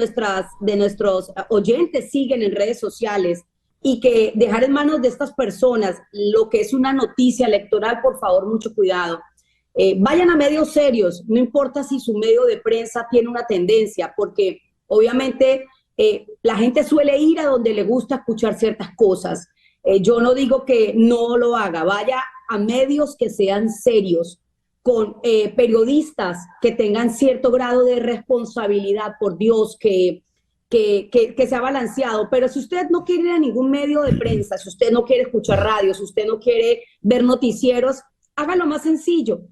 nuestros oyentes siguen en redes sociales, y que dejar en manos de estas personas lo que es una noticia electoral, por favor, mucho cuidado. Vayan a medios serios, no importa si su medio de prensa tiene una tendencia, porque obviamente la gente suele ir a donde le gusta escuchar ciertas cosas. Yo no digo que no lo haga, vaya a medios que sean serios, con periodistas que tengan cierto grado de responsabilidad, por Dios, que sea balanceado. Pero si usted no quiere ir a ningún medio de prensa, si usted no quiere escuchar radio, si usted no quiere ver noticieros, hágalo más sencillo.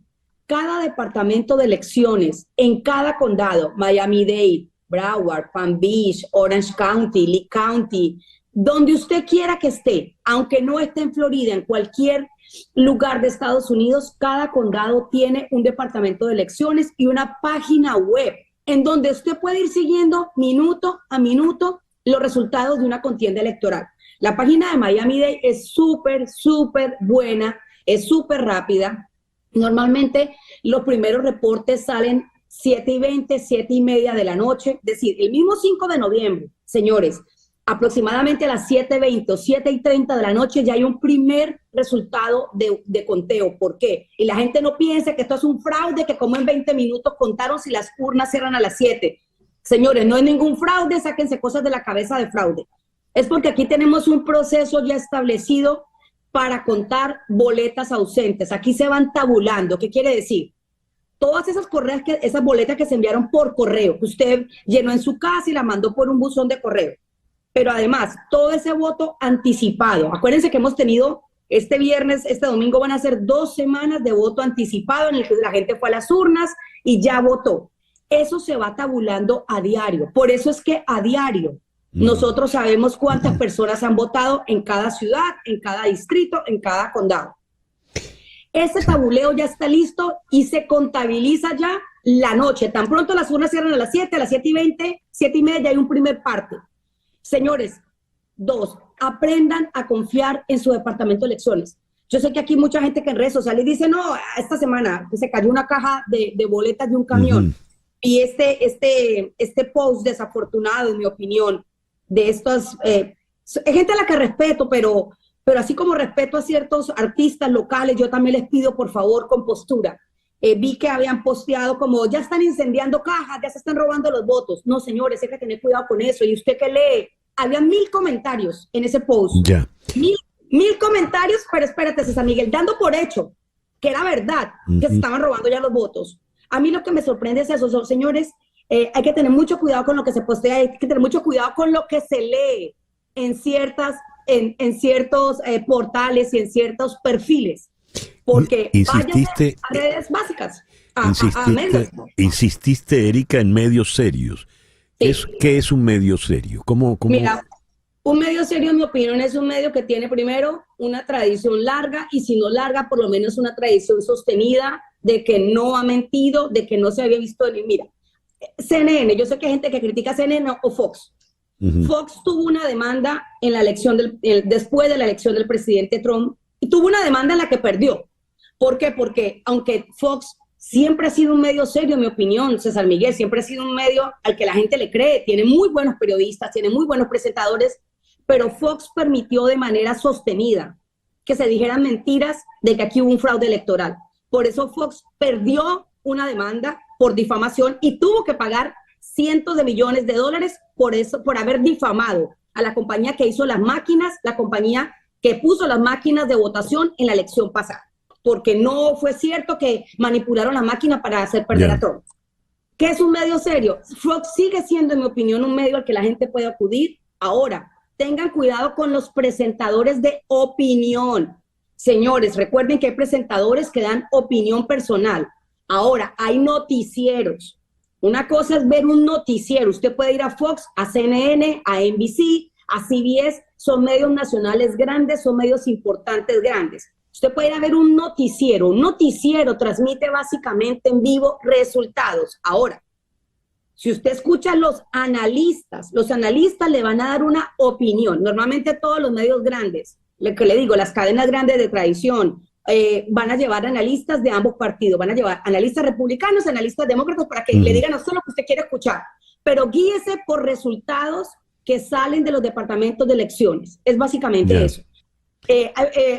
Cada departamento de elecciones en cada condado, Miami-Dade, Broward, Palm Beach, Orange County, Lee County, donde usted quiera que esté, aunque no esté en Florida, en cualquier lugar de Estados Unidos, cada condado tiene un departamento de elecciones y una página web en donde usted puede ir siguiendo minuto a minuto los resultados de una contienda electoral. La página de Miami-Dade es súper buena, es súper rápida. Normalmente los primeros reportes salen 7:20, 7:30 de la noche, es decir, el mismo 5 de noviembre, señores, aproximadamente a las 7:20 o 7:30 de la noche ya hay un primer resultado de conteo. ¿Por qué? Y la gente no piense que esto es un fraude, que como en 20 minutos contaron si las urnas cierran a las 7. Señores, no es ningún fraude, sáquense cosas de la cabeza de fraude. Es porque aquí tenemos un proceso ya establecido para contar boletas ausentes. Aquí se van tabulando. ¿Qué quiere decir? Todas esas esas boletas que se enviaron por correo, que usted llenó en su casa y la mandó por un buzón de correo. Pero además, todo ese voto anticipado. Acuérdense que hemos tenido este viernes, este domingo van a ser 2 semanas de voto anticipado en el que la gente fue a las urnas y ya votó. Eso se va tabulando a diario. Por eso es que a diario nosotros sabemos cuántas personas han votado en cada ciudad, en cada distrito, en cada condado. Ese tabuleo ya está listo y se contabiliza ya la noche. Tan pronto las urnas cierran a las 7, a las 7:20, 7:30 ya hay un primer parte. Señores, 2, aprendan a confiar en su departamento de elecciones. Yo sé que aquí hay mucha gente que en redes sociales dice, no, esta semana que se cayó una caja de boletas de un camión. Y este post desafortunado, en mi opinión, de estos, gente a la que respeto, pero así como respeto a ciertos artistas locales, yo también les pido, por favor, con postura. Vi que habían posteado como, ya están incendiando cajas, ya se están robando los votos. No, señores, hay que tener cuidado con eso. Y usted que lee, había 1000 comentarios en ese post. Ya. 1000 comentarios, pero espérate, César Miguel, dando por hecho que era verdad, que se estaban robando ya los votos. A mí lo que me sorprende es eso, señores, hay que tener mucho cuidado con lo que se postea, hay que tener mucho cuidado con lo que se lee en ciertos portales y en ciertos perfiles, porque insististe, a redes básicas. Insististe, Erika, en medios serios. Sí. ¿Qué es un medio serio? ¿Cómo? Mira, un medio serio, en mi opinión, es un medio que tiene primero una tradición larga, y si no larga, por lo menos una tradición sostenida de que no ha mentido, de que no se había visto ni. Mira, CNN, yo sé que hay gente que critica CNN o Fox. Fox tuvo una demanda en la elección después de la elección del presidente Trump, y tuvo una demanda en la que perdió. ¿Por qué? Porque aunque Fox siempre ha sido un medio serio, en mi opinión, César Miguel, siempre ha sido un medio al que la gente le cree, tiene muy buenos periodistas, tiene muy buenos presentadores, pero Fox permitió de manera sostenida que se dijeran mentiras de que aquí hubo un fraude electoral. Por eso Fox perdió una demanda por difamación y tuvo que pagar cientos de millones de dólares por haber difamado a la compañía que hizo las máquinas, la compañía que puso las máquinas de votación en la elección pasada, porque no fue cierto que manipularon la máquina para hacer perder a Trump. ¿Qué es un medio serio? Fox sigue siendo, en mi opinión, un medio al que la gente puede acudir. Ahora, tengan cuidado con los presentadores de opinión. Señores, recuerden que hay presentadores que dan opinión personal. Ahora, hay noticieros Una cosa es ver un noticiero. Usted puede ir a Fox, a CNN, a NBC, a CBS. Son medios nacionales grandes, son medios importantes grandes. Usted puede ir a ver un noticiero. Un noticiero transmite básicamente en vivo resultados. Ahora, si usted escucha a los analistas le van a dar una opinión. Normalmente todos los medios grandes, lo que le digo, las cadenas grandes de tradición, van a llevar analistas de ambos partidos, van a llevar analistas republicanos, analistas demócratas, para que le digan a usted lo que usted quiere escuchar. Pero guíese por resultados que salen de los departamentos de elecciones. Es básicamente eso.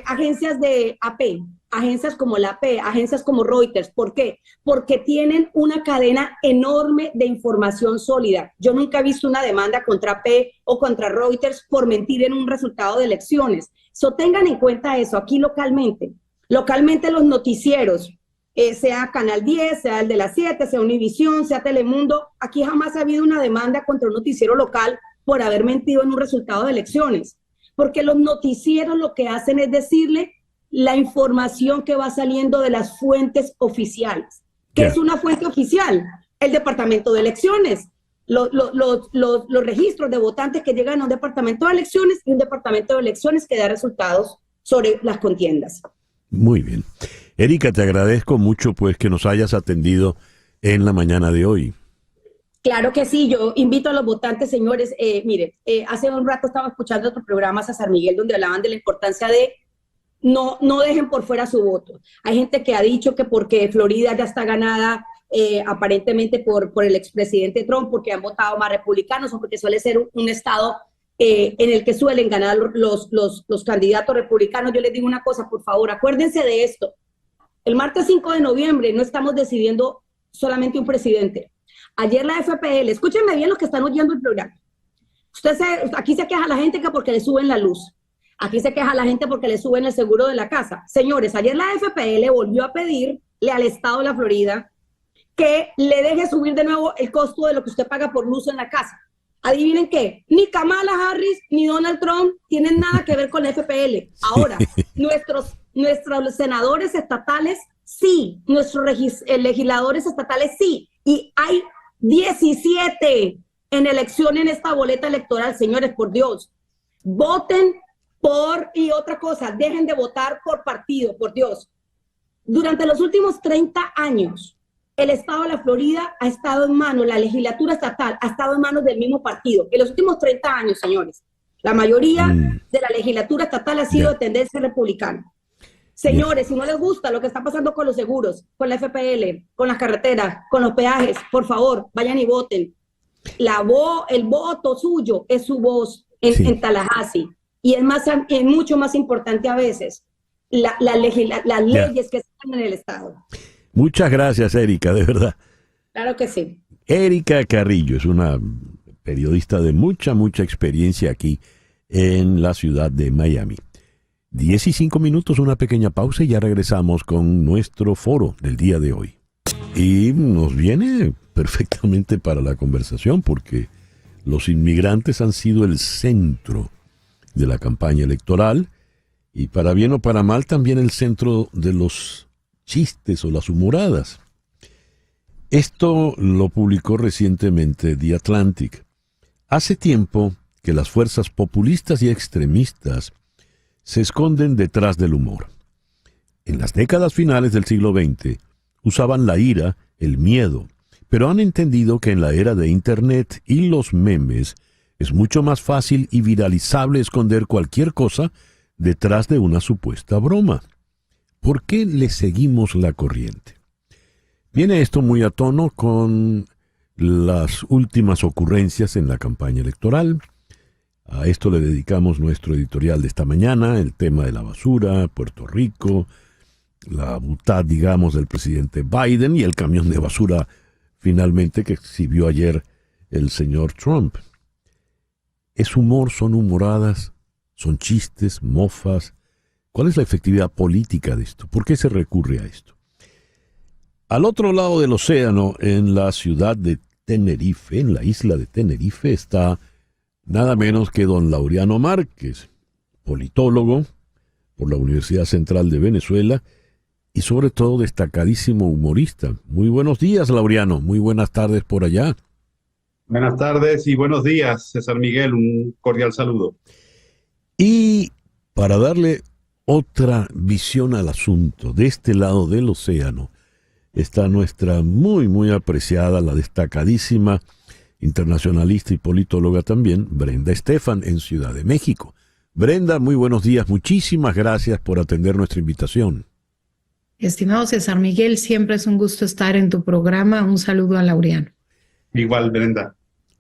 Agencias de AP, agencias como la AP, agencias como Reuters. ¿Por qué? Porque tienen una cadena enorme de información sólida. Yo nunca he visto una demanda contra AP o contra Reuters por mentir en un resultado de elecciones. Tengan en cuenta eso aquí localmente. Localmente los noticieros, sea Canal 10, sea el de las 7, sea Univisión, sea Telemundo, aquí jamás ha habido una demanda contra un noticiero local por haber mentido en un resultado de elecciones. Porque los noticieros lo que hacen es decirle la información que va saliendo de las fuentes oficiales. ¿Qué es una fuente oficial? El departamento de elecciones, los registros de votantes que llegan a un departamento de elecciones y un departamento de elecciones que da resultados sobre las contiendas. Muy bien. Erika, te agradezco mucho pues que nos hayas atendido en la mañana de hoy. Claro que sí, yo invito a los votantes, señores. Mire, hace un rato estaba escuchando otro programa, César Miguel, donde hablaban de la importancia de no dejen por fuera su voto. Hay gente que ha dicho que porque Florida ya está ganada aparentemente por el expresidente Trump, porque han votado más republicanos o porque suele ser un estado en el que suelen ganar los candidatos republicanos. Yo les digo una cosa, por favor, acuérdense de esto. El martes 5 de noviembre no estamos decidiendo solamente un presidente. Ayer la FPL, escúchenme bien los que están oyendo el programa. Aquí se queja la gente que porque le suben la luz. Aquí se queja la gente porque le suben el seguro de la casa. Señores, ayer la FPL volvió a pedirle al estado de la Florida que le deje subir de nuevo el costo de lo que usted paga por luz en la casa. Adivinen qué, ni Kamala Harris ni Donald Trump tienen nada que ver con la FPL. Ahora, nuestros senadores estatales sí, nuestros legisladores estatales sí, y hay 17 en elección en esta boleta electoral. Señores, por Dios, voten y otra cosa, dejen de votar por partido, por Dios. Durante los últimos 30 años, el estado de la Florida ha estado en manos, la legislatura estatal ha estado en manos del mismo partido. En los últimos 30 años, señores, la mayoría de la legislatura estatal ha sido de tendencia republicana. Señores, si no les gusta lo que está pasando con los seguros, con la FPL, con las carreteras, con los peajes, por favor, vayan y voten. El voto suyo es su voz en Tallahassee. Y es mucho más importante a veces las leyes que están en el estado. Muchas gracias, Erika, de verdad. Claro que sí. Erika Carrillo es una periodista de mucha experiencia aquí en la ciudad de Miami. 10:05, una pequeña pausa y ya regresamos con nuestro foro del día de hoy. Y nos viene perfectamente para la conversación porque los inmigrantes han sido el centro de la campaña electoral y para bien o para mal también el centro de los chistes o las humoradas. Esto lo publicó recientemente The Atlantic. Hace tiempo que las fuerzas populistas y extremistas se esconden detrás del humor. En las décadas finales del siglo XX usaban la ira, el miedo, pero han entendido que en la era de Internet y los memes es mucho más fácil y viralizable esconder cualquier cosa detrás de una supuesta broma. ¿Por qué le seguimos la corriente? Viene esto muy a tono con las últimas ocurrencias en la campaña electoral. A esto le dedicamos nuestro editorial de esta mañana, el tema de la basura, Puerto Rico, la butad, digamos, del presidente Biden y el camión de basura finalmente que exhibió ayer el señor Trump. ¿Es humor? ¿Son humoradas? ¿Son chistes? ¿Mofas? ¿Cuál es la efectividad política de esto? ¿Por qué se recurre a esto? Al otro lado del océano, en la ciudad de Tenerife, en la isla de Tenerife, está nada menos que don Laureano Márquez, politólogo por la Universidad Central de Venezuela y sobre todo destacadísimo humorista. Muy buenos días, Laureano. Muy buenas tardes por allá. Buenas tardes y buenos días, César Miguel. Un cordial saludo. Y para darle otra visión al asunto, de este lado del océano, está nuestra muy apreciada, la destacadísima internacionalista y politóloga también, Brenda Estefan, en Ciudad de México. Brenda, muy buenos días. Muchísimas gracias por atender nuestra invitación. Estimado César Miguel, siempre es un gusto estar en tu programa. Un saludo a Laureano. Igual, Brenda.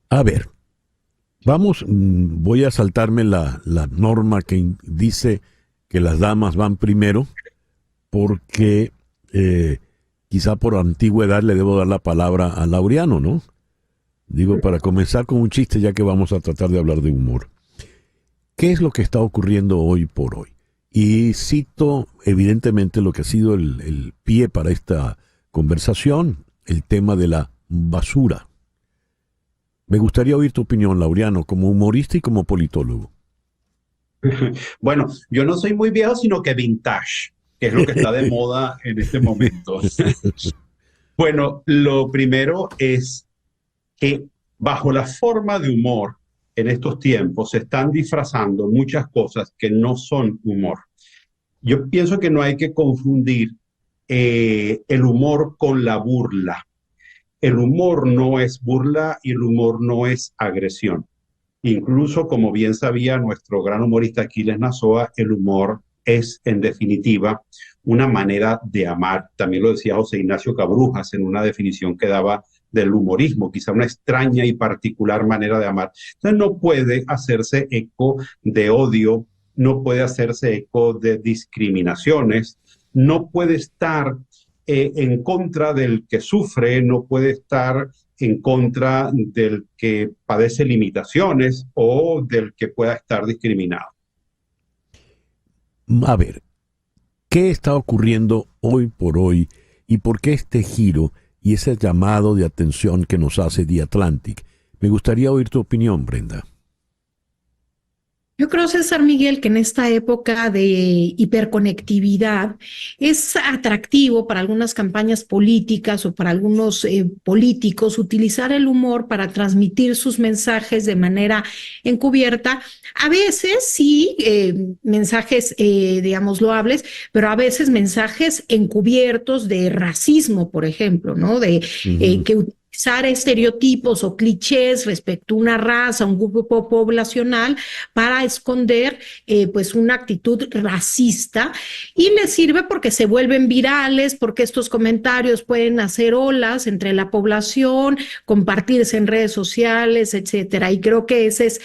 A ver, voy a saltarme la norma que dice que las damas van primero, porque quizá por antigüedad le debo dar la palabra a Laureano, ¿no? Digo, para comenzar con un chiste, ya que vamos a tratar de hablar de humor. ¿Qué es lo que está ocurriendo hoy por hoy? Y cito evidentemente lo que ha sido el pie para esta conversación, el tema de la basura. Me gustaría oír tu opinión, Laureano, como humorista y como politólogo. Bueno, yo no soy muy viejo, sino que vintage, que es lo que está de moda en este momento. Bueno, lo primero es que bajo la forma de humor en estos tiempos se están disfrazando muchas cosas que no son humor. Yo pienso que no hay que confundir el humor con la burla. El humor no es burla y el humor no es agresión. Incluso, como bien sabía nuestro gran humorista Aquiles Nazoa, el humor es, en definitiva, una manera de amar. También lo decía José Ignacio Cabrujas en una definición que daba del humorismo, quizá una extraña y particular manera de amar. Entonces no puede hacerse eco de odio, no puede hacerse eco de discriminaciones, no puede estar en contra del que sufre, no puede estar en contra del que padece limitaciones o del que pueda estar discriminado. A ver, ¿qué está ocurriendo hoy por hoy y por qué este giro y ese llamado de atención que nos hace The Atlantic? Me gustaría oír tu opinión, Brenda. Yo creo, César Miguel, que en esta época de hiperconectividad es atractivo para algunas campañas políticas o para algunos políticos utilizar el humor para transmitir sus mensajes de manera encubierta. A veces sí, mensajes, digamos, loables, pero a veces mensajes encubiertos de racismo, por ejemplo, ¿no? De que utilizar estereotipos o clichés respecto a una raza, un grupo poblacional para esconder pues una actitud racista, y les sirve porque se vuelven virales, porque estos comentarios pueden hacer olas entre la población, compartirse en redes sociales, etcétera. Y creo que ese es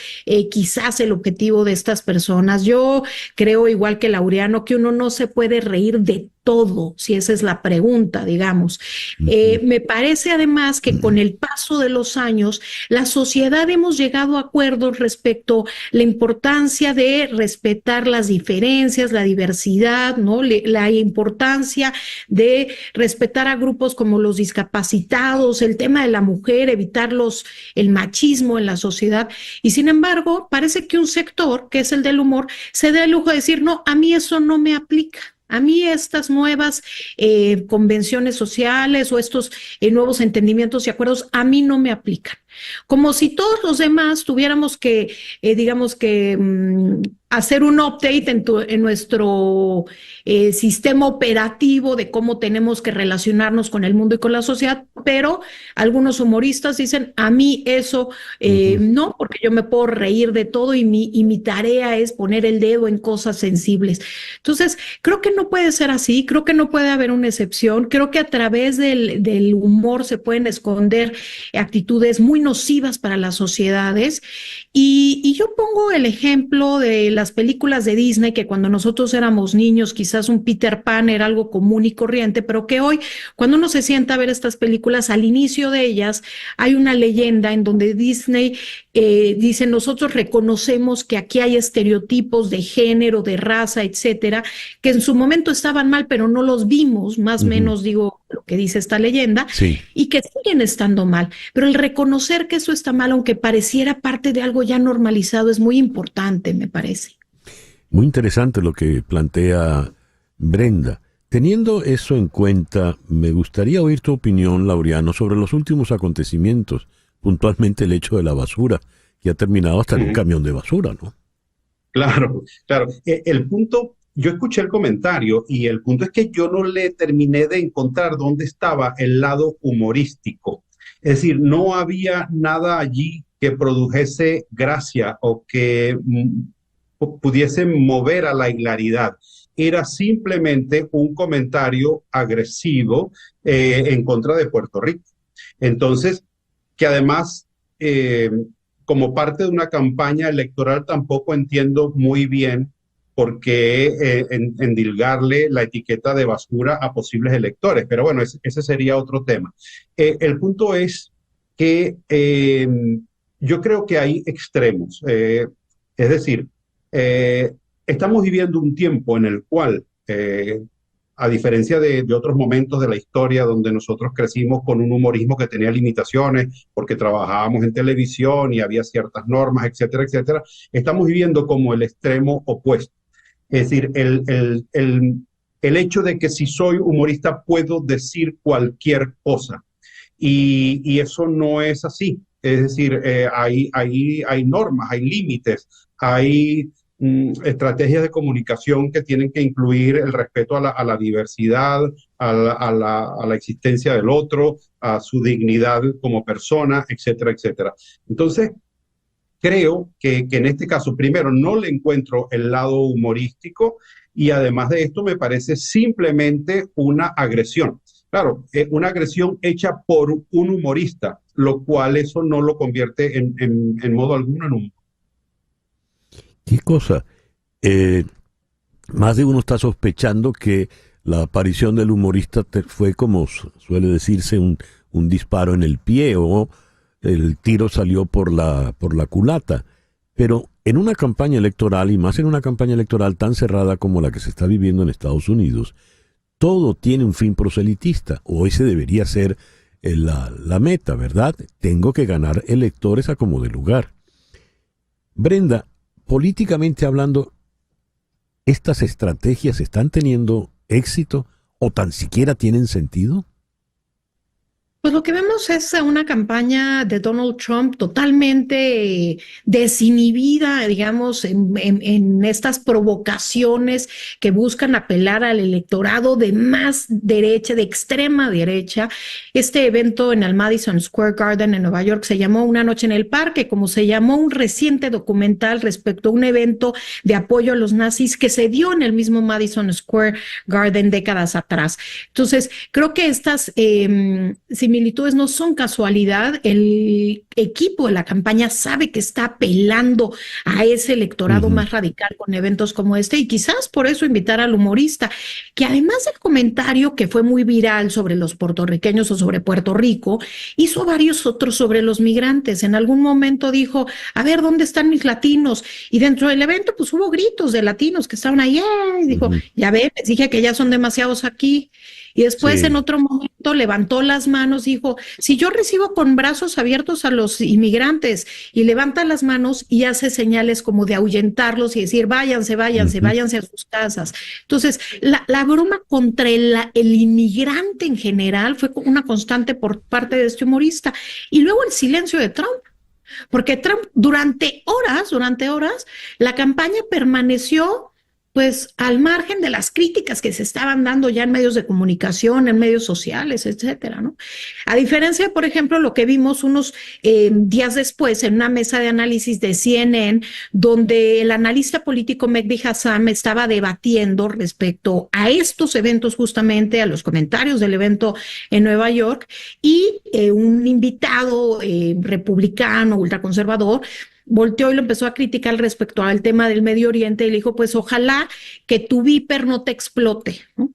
quizás el objetivo de estas personas. Yo creo, igual que Laureano, que uno no se puede reír de todo, si esa es la pregunta, digamos. Me parece además que con el paso de los años, la sociedad hemos llegado a acuerdos respecto a la importancia de respetar las diferencias, la diversidad, ¿no? La importancia de respetar a grupos como los discapacitados, el tema de la mujer, evitar el machismo en la sociedad. Y sin embargo, parece que un sector, que es el del humor, se da el lujo de decir, no, a mí eso no me aplica. A mí estas nuevas convenciones sociales o estos nuevos entendimientos y acuerdos a mí no me aplican. Como si todos los demás tuviéramos que, digamos que, hacer un update en nuestro sistema operativo de cómo tenemos que relacionarnos con el mundo y con la sociedad, pero algunos humoristas dicen, a mí eso no, porque yo me puedo reír de todo y mi tarea es poner el dedo en cosas sensibles. Entonces, creo que no puede ser así, creo que no puede haber una excepción, creo que a través del humor se pueden esconder actitudes muy nocivas para las sociedades, y yo pongo el ejemplo de las películas de Disney, que cuando nosotros éramos niños quizás un Peter Pan era algo común y corriente, pero que hoy cuando uno se sienta a ver estas películas, al inicio de ellas hay una leyenda en donde Disney dice, nosotros reconocemos que aquí hay estereotipos de género, de raza, etcétera, que en su momento estaban mal, pero no los vimos, más o menos digo lo que dice esta leyenda, y que siguen estando mal. Pero el reconocer que eso está mal, aunque pareciera parte de algo ya normalizado, es muy importante, me parece. Muy interesante lo que plantea Brenda. Teniendo eso en cuenta, me gustaría oír tu opinión, Laureano, sobre los últimos acontecimientos, puntualmente el hecho de la basura, que ha terminado hasta en un camión de basura, ¿no? Claro, claro. El punto, yo escuché el comentario y el punto es que yo no le terminé de encontrar dónde estaba el lado humorístico. Es decir, no había nada allí que produjese gracia o que pudiese mover a la hilaridad. Era simplemente un comentario agresivo en contra de Puerto Rico. Entonces, que además, como parte de una campaña electoral, tampoco entiendo muy bien por qué endilgarle la etiqueta de basura a posibles electores. Pero bueno, ese sería otro tema. El punto es que yo creo que hay extremos. Es decir, estamos viviendo un tiempo en el cual, a diferencia de otros momentos de la historia donde nosotros crecimos con un humorismo que tenía limitaciones porque trabajábamos en televisión y había ciertas normas, etcétera, etcétera, estamos viviendo como el extremo opuesto. Es decir, el hecho de que si soy humorista puedo decir cualquier cosa y eso no es así. Es decir, hay normas, hay límites, hay estrategias de comunicación que tienen que incluir el respeto a la diversidad, a la existencia del otro, a su dignidad como persona, etcétera, etcétera. Entonces, creo que en este caso, primero, no le encuentro el lado humorístico y además de esto me parece simplemente una agresión. Claro, una agresión hecha por un humorista, lo cual eso no lo convierte en modo alguno en un... ¿Qué cosa? Más de uno está sospechando que la aparición del humorista fue, como suele decirse, un disparo en el pie o el tiro salió por la culata. Pero en una campaña electoral, y más en una campaña electoral tan cerrada como la que se está viviendo en Estados Unidos, todo tiene un fin proselitista, o ese debería ser la meta, ¿verdad? Tengo que ganar electores a como de lugar. Brenda, políticamente hablando, ¿estas estrategias están teniendo éxito o tan siquiera tienen sentido? Pues lo que vemos es una campaña de Donald Trump totalmente desinhibida, digamos, en estas provocaciones que buscan apelar al electorado de más derecha, de extrema derecha. Este evento en el Madison Square Garden en Nueva York se llamó Una noche en el parque, como se llamó un reciente documental respecto a un evento de apoyo a los nazis que se dio en el mismo Madison Square Garden décadas atrás. Entonces, creo que estas similitudes no son casualidad. El equipo de la campaña sabe que está apelando a ese electorado más radical con eventos como este y quizás por eso invitar al humorista, que además del comentario que fue muy viral sobre los puertorriqueños o sobre Puerto Rico, hizo varios otros sobre los migrantes. En algún momento dijo, a ver, ¿dónde están mis latinos? Y dentro del evento pues hubo gritos de latinos que estaban ahí, y dijo, ya ven, les dije que ya son demasiados aquí. Y después en otro momento levantó las manos, dijo, si yo recibo con brazos abiertos a los inmigrantes, y levanta las manos y hace señales como de ahuyentarlos y decir, váyanse, váyanse, váyanse a sus casas. Entonces, la broma contra el inmigrante en general fue una constante por parte de este humorista. Y luego el silencio de Trump. Porque Trump durante horas, la campaña permaneció pues al margen de las críticas que se estaban dando ya en medios de comunicación, en medios sociales, etcétera, ¿no? A diferencia, por ejemplo, lo que vimos unos días después en una mesa de análisis de CNN, donde el analista político Mehdi Hassam estaba debatiendo respecto a estos eventos, justamente a los comentarios del evento en Nueva York, y un invitado republicano, ultraconservador, volteó y lo empezó a criticar respecto al tema del Medio Oriente y le dijo, pues ojalá que tu viper no te explote, ¿no?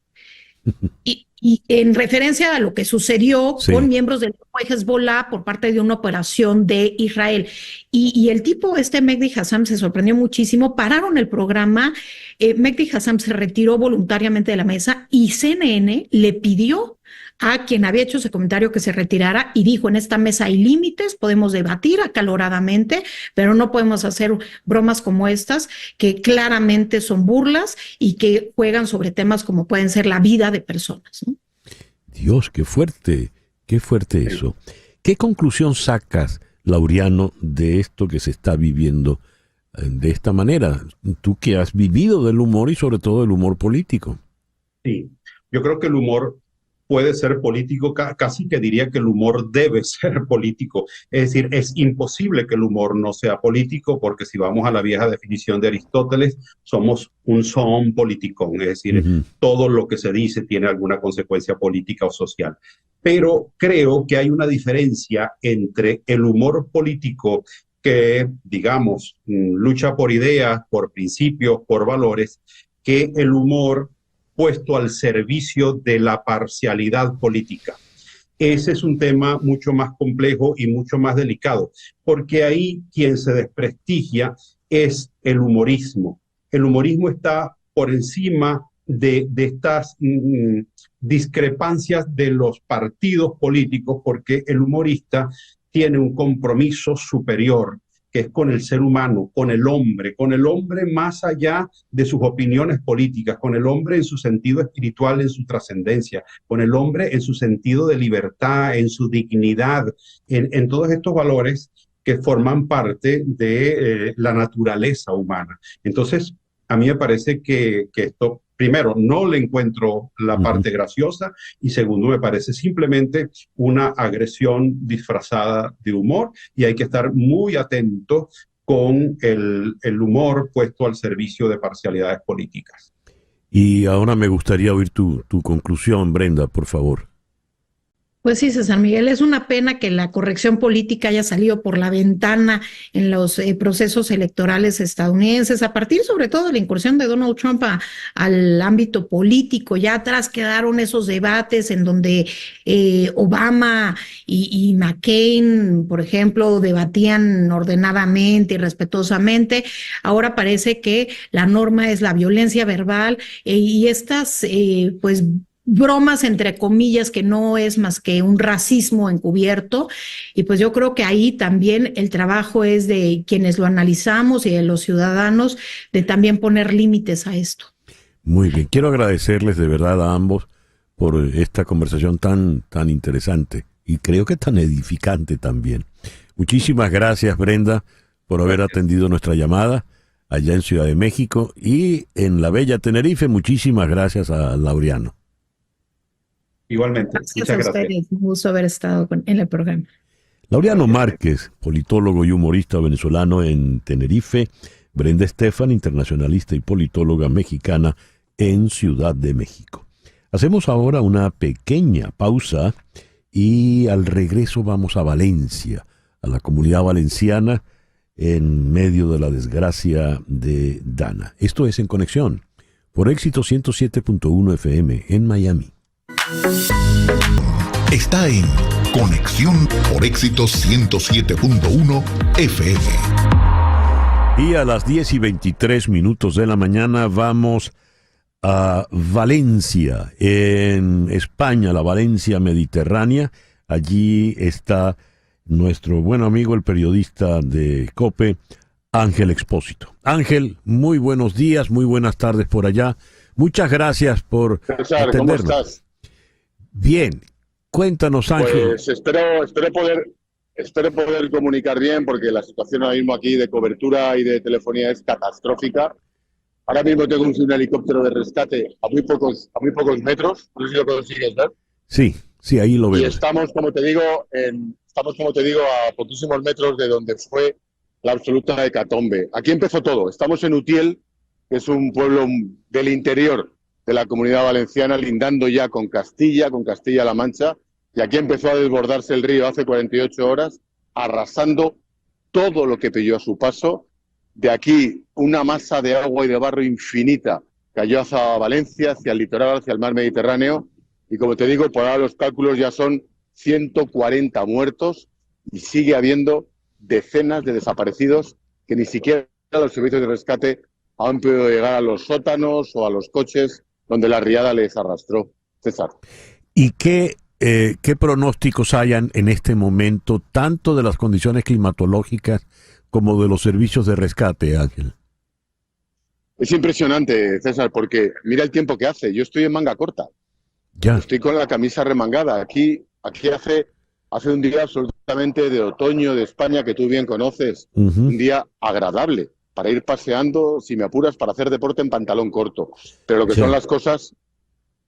Y en referencia a lo que sucedió con miembros del grupo de Hezbollah por parte de una operación de Israel. Y el tipo, Mehdi Hassam, se sorprendió muchísimo, pararon el programa, Mehdi Hassam se retiró voluntariamente de la mesa y CNN le pidió a quien había hecho ese comentario que se retirara y dijo: en esta mesa hay límites, podemos debatir acaloradamente, pero no podemos hacer bromas como estas, que claramente son burlas y que juegan sobre temas como pueden ser la vida de personas, ¿no? Dios, qué fuerte eso. ¿Qué conclusión sacas, Laureano, de esto que se está viviendo de esta manera? Tú que has vivido del humor y sobre todo del humor político. Sí, yo creo que el humor puede ser político, casi que diría que el humor debe ser político. Es decir, es imposible que el humor no sea político, porque si vamos a la vieja definición de Aristóteles, somos un zoon politikon, es decir, todo lo que se dice tiene alguna consecuencia política o social. Pero creo que hay una diferencia entre el humor político que, digamos, lucha por ideas, por principios, por valores, que el humor puesto al servicio de la parcialidad política. Ese es un tema mucho más complejo y mucho más delicado, porque ahí quien se desprestigia es el humorismo. El humorismo está por encima de estas discrepancias de los partidos políticos, porque el humorista tiene un compromiso superior, que es con el ser humano, con el hombre más allá de sus opiniones políticas, con el hombre en su sentido espiritual, en su trascendencia, con el hombre en su sentido de libertad, en su dignidad, en todos estos valores que forman parte de la naturaleza humana. Entonces, a mí me parece que esto, primero, no le encuentro la parte graciosa, y segundo, me parece simplemente una agresión disfrazada de humor, y hay que estar muy atentos con el humor puesto al servicio de parcialidades políticas. Y ahora me gustaría oír tu conclusión, Brenda, por favor. Pues sí, César Miguel, es una pena que la corrección política haya salido por la ventana en los procesos electorales estadounidenses, a partir sobre todo de la incursión de Donald Trump al ámbito político. Ya atrás quedaron esos debates en donde Obama y McCain, por ejemplo, debatían ordenadamente y respetuosamente. Ahora parece que la norma es la violencia verbal y estas, pues, bromas entre comillas, que no es más que un racismo encubierto. Y pues yo creo que ahí también el trabajo es de quienes lo analizamos y de los ciudadanos, de también poner límites a esto. Muy bien, quiero agradecerles de verdad a ambos por esta conversación tan interesante y creo que tan edificante también. Muchísimas gracias, Brenda, por haber atendido nuestra llamada allá en Ciudad de México, y en la bella Tenerife. Muchísimas gracias a Laureano. Igualmente. Gracias a ustedes, un gusto haber estado en el programa. Laureano Márquez, politólogo y humorista venezolano en Tenerife. Brenda Estefan, internacionalista y politóloga mexicana en Ciudad de México. Hacemos ahora una pequeña pausa y al regreso vamos a Valencia, a la Comunidad Valenciana, en medio de la desgracia de Dana. Esto es En Conexión, por Éxito 107.1 FM en Miami. Está en Conexión por Éxito 107.1 FM. Y a las 10:23 de la mañana vamos a Valencia, en España, la Valencia mediterránea. Allí está nuestro buen amigo, el periodista de COPE, Ángel Expósito. Ángel, muy buenos días, muy buenas tardes por allá. Muchas gracias por César, atendernos. ¿cómo estás? Bien, cuéntanos, Ángel. Pues espero poder comunicar bien, porque la situación ahora mismo aquí de cobertura y de telefonía es catastrófica. Ahora mismo tengo un helicóptero de rescate a muy pocos metros, no sé si lo consigues ver. Sí, ahí lo veo. Y estamos, como te digo, a poquísimos metros de donde fue la absoluta hecatombe. Aquí empezó todo. Estamos en Utiel, que es un pueblo del interior de la Comunidad Valenciana, lindando ya con Castilla-La Mancha, y aquí empezó a desbordarse el río hace 48 horas, arrasando todo lo que pilló a su paso. De aquí una masa de agua y de barro infinita cayó hacia Valencia, hacia el litoral, hacia el mar Mediterráneo, y como te digo, por ahora los cálculos ya son 140 muertos y sigue habiendo decenas de desaparecidos que ni siquiera los servicios de rescate han podido llegar a los sótanos o a los coches donde la riada les arrastró. César. ¿Y qué ¿qué pronósticos hayan en este momento, tanto de las condiciones climatológicas como de los servicios de rescate, Ángel? Es impresionante, César, porque mira el tiempo que hace. Yo estoy en manga corta. Ya. Estoy con la camisa remangada. Aquí hace un día absolutamente de otoño de España que tú bien conoces. Un día agradable para ir paseando, si me apuras, para hacer deporte en pantalón corto. Pero lo que son las cosas,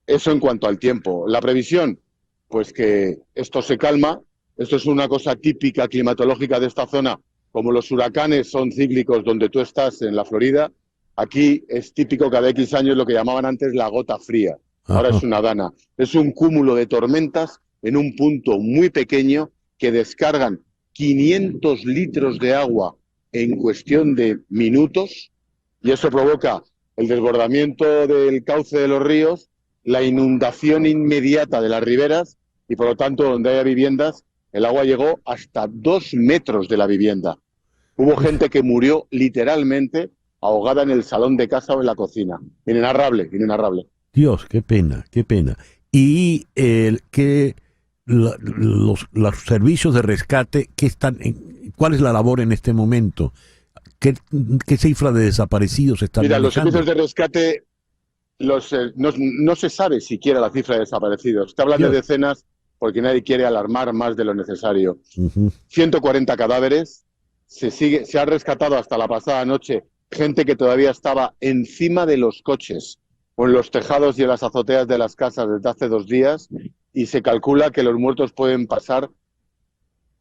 eso en cuanto al tiempo. La previsión, pues que esto se calma. Esto es una cosa típica climatológica de esta zona. Como los huracanes son cíclicos donde tú estás en la Florida, aquí es típico cada X años lo que llamaban antes la gota fría. Ahora es una dana. Es un cúmulo de tormentas en un punto muy pequeño que descargan 500 litros de agua en cuestión de minutos, y eso provoca el desbordamiento del cauce de los ríos, la inundación inmediata de las riberas, y por lo tanto donde haya viviendas, el agua llegó hasta 2 metros de la vivienda. Hubo gente que murió literalmente ahogada en el salón de casa o en la cocina. Inenarrable, inenarrable. Dios, qué pena, qué pena. Y los servicios de rescate, ¿cuál es la labor en este momento? ¿Qué cifra de desaparecidos están manejando? Los servicios de rescate, no se sabe siquiera la cifra de desaparecidos. Te hablan de decenas porque nadie quiere alarmar más de lo necesario. 140 cadáveres, se ha rescatado hasta la pasada noche gente que todavía estaba encima de los coches o en los tejados y en las azoteas de las casas desde hace 2 días, y se calcula que los muertos pueden pasar,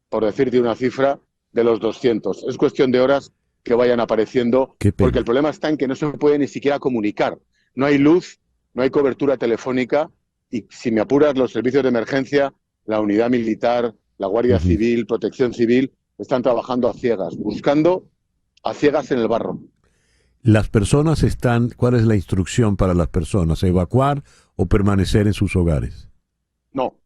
por decirte una cifra, de los 200. Es cuestión de horas que vayan apareciendo, porque el problema está en que no se puede ni siquiera comunicar. No hay luz, no hay cobertura telefónica, y si me apuras, los servicios de emergencia, la unidad militar, la Guardia Civil, Protección Civil, están trabajando a ciegas, buscando a ciegas en el barro. Las personas ¿cuál es la instrucción para las personas? ¿Evacuar o permanecer en sus hogares? No.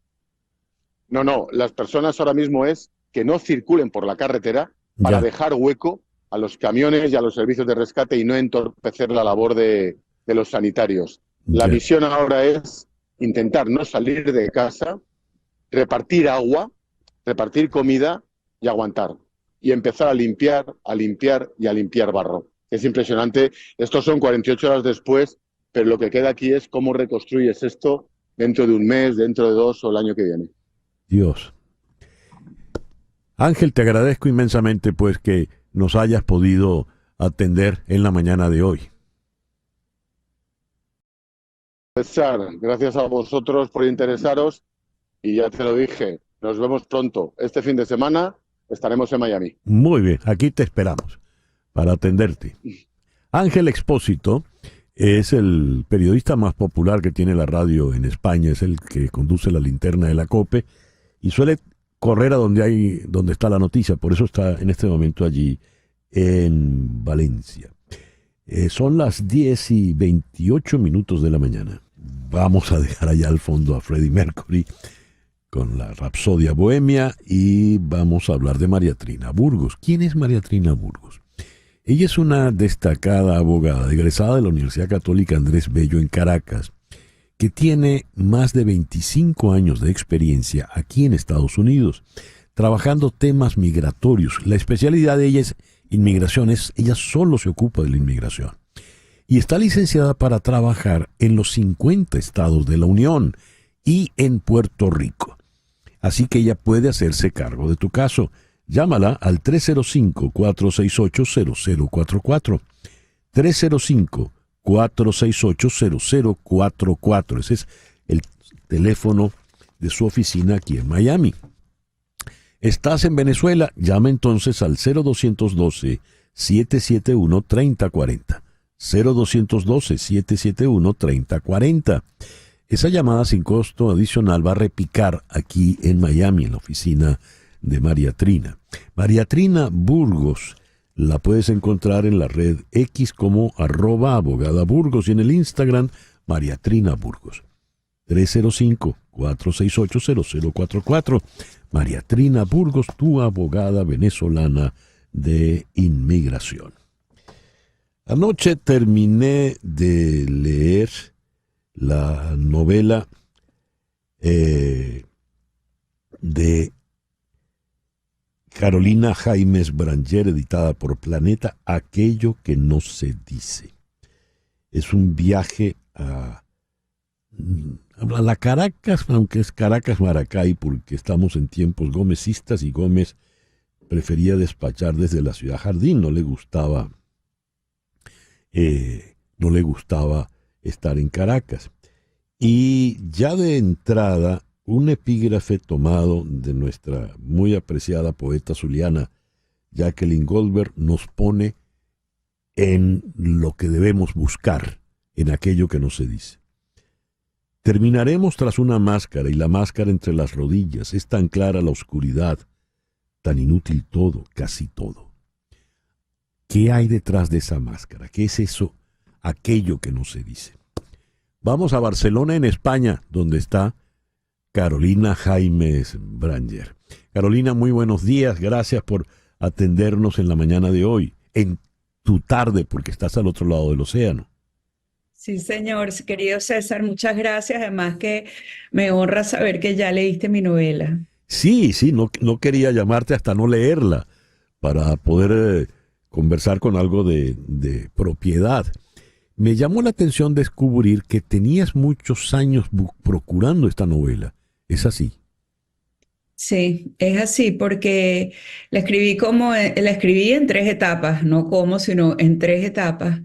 Las personas ahora mismo es que no circulen por la carretera para dejar hueco a los camiones y a los servicios de rescate y no entorpecer la labor de los sanitarios. La misión ahora es intentar no salir de casa, repartir agua, repartir comida y aguantar. Y empezar a limpiar y a limpiar barro. Es impresionante. Estos son 48 horas después, pero lo que queda aquí es cómo reconstruyes esto dentro de un mes, dentro de 2 o el año que viene. Dios. Ángel, te agradezco inmensamente pues que nos hayas podido atender en la mañana de hoy. César, gracias a vosotros por interesaros, y ya te lo dije, nos vemos pronto. Este fin de semana estaremos en Miami. Muy bien, aquí te esperamos para atenderte. Ángel Expósito es el periodista más popular que tiene la radio en España, es el que conduce la linterna de la COPE y suele correr a donde está la noticia, por eso está en este momento allí en Valencia. Son las 10:28 de la mañana. Vamos a dejar allá al fondo a Freddie Mercury con la Rapsodia Bohemia y vamos a hablar de María Trina Burgos. ¿Quién es María Trina Burgos? Ella es una destacada abogada egresada de la Universidad Católica Andrés Bello en Caracas, que tiene más de 25 años de experiencia aquí en Estados Unidos, trabajando temas migratorios. La especialidad de ella es inmigración, ella solo se ocupa de la inmigración. Y está licenciada para trabajar en los 50 estados de la Unión y en Puerto Rico. Así que ella puede hacerse cargo de tu caso. Llámala al 305-468-0044. 305-468-0044. Ese es el teléfono de su oficina aquí en Miami. ¿Estás en Venezuela? Llama entonces al 0212-771-3040. 0212-771-3040. Esa llamada sin costo adicional va a repicar aquí en Miami, en la oficina de María Trina. María Trina Burgos la puedes encontrar en la red X como @abogadaburgos y en el Instagram María Trina Burgos. 305-468-0044. María Trina Burgos, tu abogada venezolana de inmigración. Anoche terminé de leer la novela de Carolina Jaimes Branger, editada por Planeta, Aquello que no se dice. Es un viaje a la Caracas, aunque es Caracas Maracay, porque estamos en tiempos gomecistas y Gómez prefería despachar desde la Ciudad Jardín, no le gustaba estar en Caracas. Y ya de entrada, un epígrafe tomado de nuestra muy apreciada poeta zuliana Jacqueline Goldberg nos pone en lo que debemos buscar, en aquello que no se dice. Terminaremos tras una máscara y la máscara entre las rodillas. Es tan clara la oscuridad, tan inútil todo, casi todo. ¿Qué hay detrás de esa máscara? ¿Qué es eso, aquello que no se dice? Vamos a Barcelona, en España, donde está Carolina Jaimes Branger. Carolina, muy buenos días. Gracias por atendernos en la mañana de hoy, en tu tarde, porque estás al otro lado del océano. Sí, señor, querido César, muchas gracias. Además que me honra saber que ya leíste mi novela. Sí, no quería llamarte hasta no leerla, para poder conversar con algo de propiedad. Me llamó la atención descubrir que tenías muchos años procurando esta novela. ¿Es así? Sí, es así, porque la escribí en 3 etapas, no sino en 3 etapas,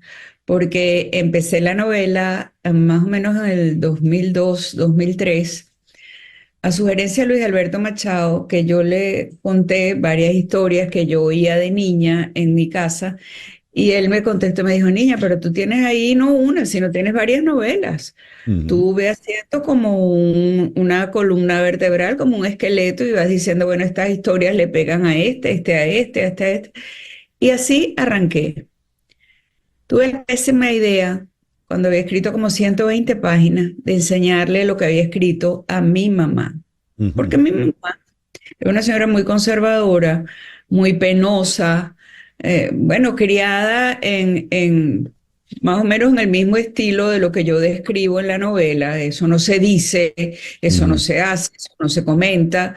porque empecé la novela más o menos en el 2002, 2003, a sugerencia de Luis Alberto Machado, que yo le conté varias historias que yo oía de niña en mi casa, y él me contestó, me dijo, niña, pero tú tienes ahí no una, sino tienes varias novelas. Tú ve haciendo como una columna vertebral, como un esqueleto, y vas diciendo, bueno, estas historias le pegan a este. Y así arranqué. Tuve la pésima idea, cuando había escrito como 120 páginas, de enseñarle lo que había escrito a mi mamá. Porque mi mamá era una señora muy conservadora, muy penosa, criada en más o menos en el mismo estilo de lo que yo describo en la novela. Eso no se dice, eso no se hace, eso no se comenta.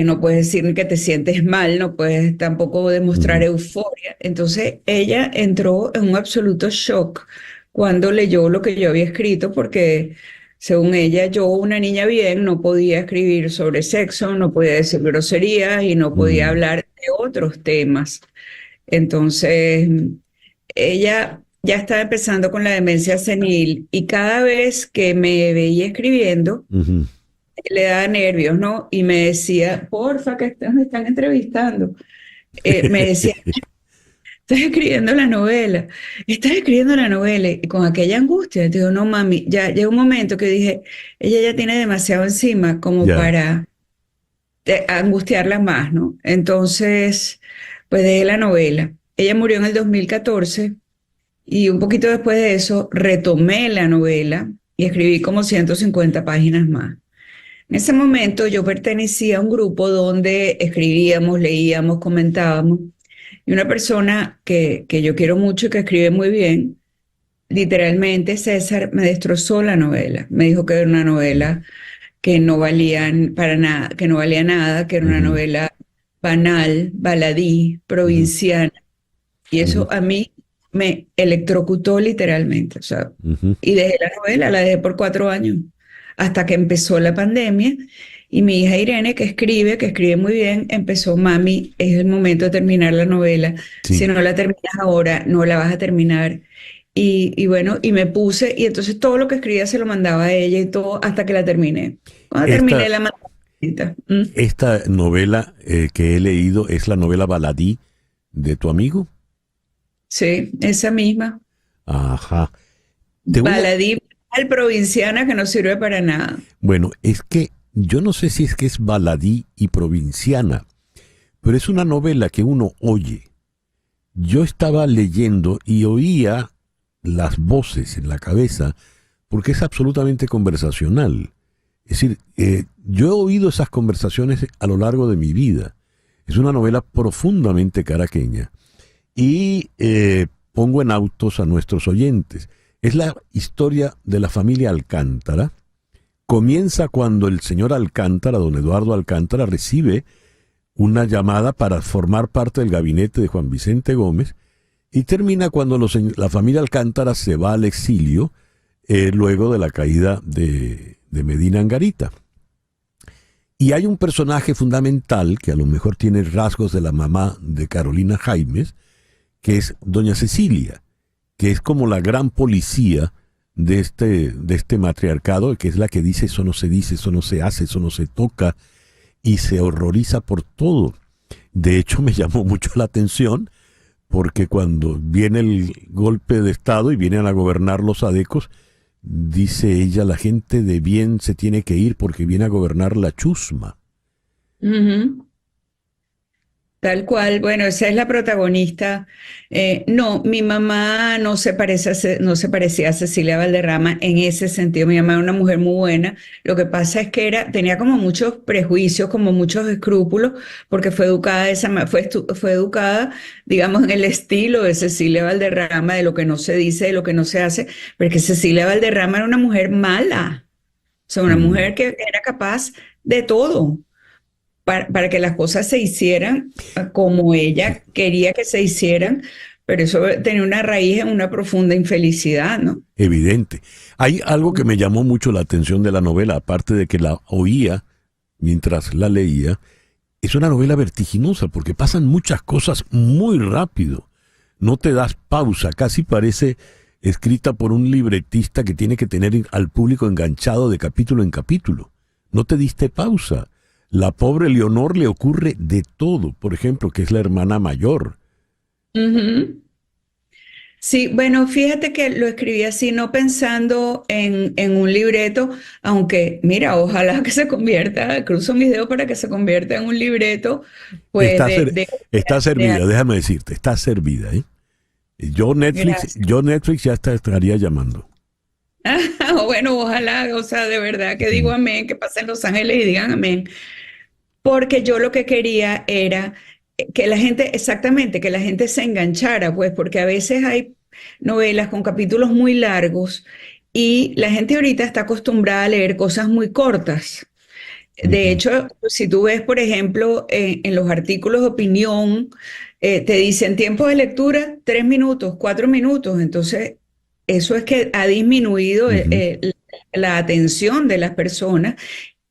No puedes decir que te sientes mal, no puedes tampoco demostrar euforia. Entonces ella entró en un absoluto shock cuando leyó lo que yo había escrito, porque según ella, yo, una niña bien, no podía escribir sobre sexo, no podía decir groserías y no podía hablar de otros temas. Entonces ella ya estaba empezando con la demencia senil, y cada vez que me veía escribiendo, le daba nervios, ¿no? Y me decía, porfa, que me están entrevistando. Me decía, estás escribiendo la novela. Y con aquella angustia, digo, no, mami, ya llega un momento que dije, ella ya tiene demasiado encima como para angustiarla más, ¿no? Entonces, pues dejé la novela. Ella murió en el 2014, y un poquito después de eso retomé la novela y escribí como 150 páginas más. En ese momento yo pertenecía a un grupo donde escribíamos, leíamos, comentábamos, y una persona que yo quiero mucho y que escribe muy bien, literalmente, César, me destrozó la novela. Me dijo que era una novela que no valía para nada, que no valía nada, que era una novela banal, baladí, provinciana. Y eso a mí me electrocutó literalmente. O sea, y dejé la novela, la dejé por 4 años. Hasta que empezó la pandemia, y mi hija Irene, que escribe muy bien, empezó, mami, es el momento de terminar la novela. Si no la terminas ahora, no la vas a terminar. Y bueno, y me puse, y entonces todo lo que escribía se lo mandaba a ella y todo hasta que la terminé. Cuando terminé la mandé. Esta novela que he leído es la novela Baladí de tu amigo. Sí, esa misma. Ajá. Baladí al provinciana, que no sirve para nada. Bueno, es que yo no sé si es que es baladí y provinciana, pero es una novela que uno oye. Yo estaba leyendo y oía las voces en la cabeza, porque es absolutamente conversacional. Es decir, yo he oído esas conversaciones a lo largo de mi vida. Es una novela profundamente caraqueña. Y pongo en autos a nuestros oyentes. Es la historia de la familia Alcántara, comienza cuando el señor Alcántara, don Eduardo Alcántara, recibe una llamada para formar parte del gabinete de Juan Vicente Gómez, y termina cuando la familia Alcántara se va al exilio luego de la caída de Medina Angarita. Y hay un personaje fundamental que a lo mejor tiene rasgos de la mamá de Carolina Jaimes, que es doña Cecilia, que es como la gran policía de este matriarcado, que es la que dice eso no se dice, eso no se hace, eso no se toca, y se horroriza por todo. De hecho, me llamó mucho la atención porque cuando viene el golpe de Estado y vienen a gobernar los adecos, dice ella, la gente de bien se tiene que ir porque viene a gobernar la chusma. Ujú. Tal cual, bueno, esa es la protagonista. No, mi mamá no se no se parecía a Cecilia Valderrama en ese sentido. Mi mamá era una mujer muy buena. Lo que pasa es que tenía como muchos prejuicios, como muchos escrúpulos, porque fue educada fue educada, digamos, en el estilo de Cecilia Valderrama, de lo que no se dice, de lo que no se hace, porque Cecilia Valderrama era una mujer mala, o sea, una mujer que era capaz de todo. Para que las cosas se hicieran como ella quería que se hicieran, pero eso tenía una raíz en una profunda infelicidad, ¿no? Evidente. Hay algo que me llamó mucho la atención de la novela, aparte de que la oía mientras la leía. Es una novela vertiginosa porque pasan muchas cosas muy rápido. No te das pausa, casi parece escrita por un libretista que tiene que tener al público enganchado de capítulo en capítulo. No te diste pausa. La pobre Leonor le ocurre de todo, por ejemplo, que es la hermana mayor. Ujú. Sí, bueno, fíjate que lo escribí así, no pensando en un libreto, aunque mira, ojalá que se convierta, cruzo mis dedos para que se convierta en un libreto, pues Está servida, déjame decirte, está servida, ¿eh? Gracias. Yo Netflix ya estaría llamando. Bueno, ojalá, o sea, de verdad que digo amén, que pasen Los Ángeles y digan amén. Porque yo lo que quería era que la gente, exactamente, que la gente se enganchara, pues, porque a veces hay novelas con capítulos muy largos y la gente ahorita está acostumbrada a leer cosas muy cortas. De hecho, si tú ves, por ejemplo, en los artículos de opinión, te dicen tiempo de lectura, 3 minutos, 4 minutos. Entonces, eso es que ha disminuido la atención de las personas.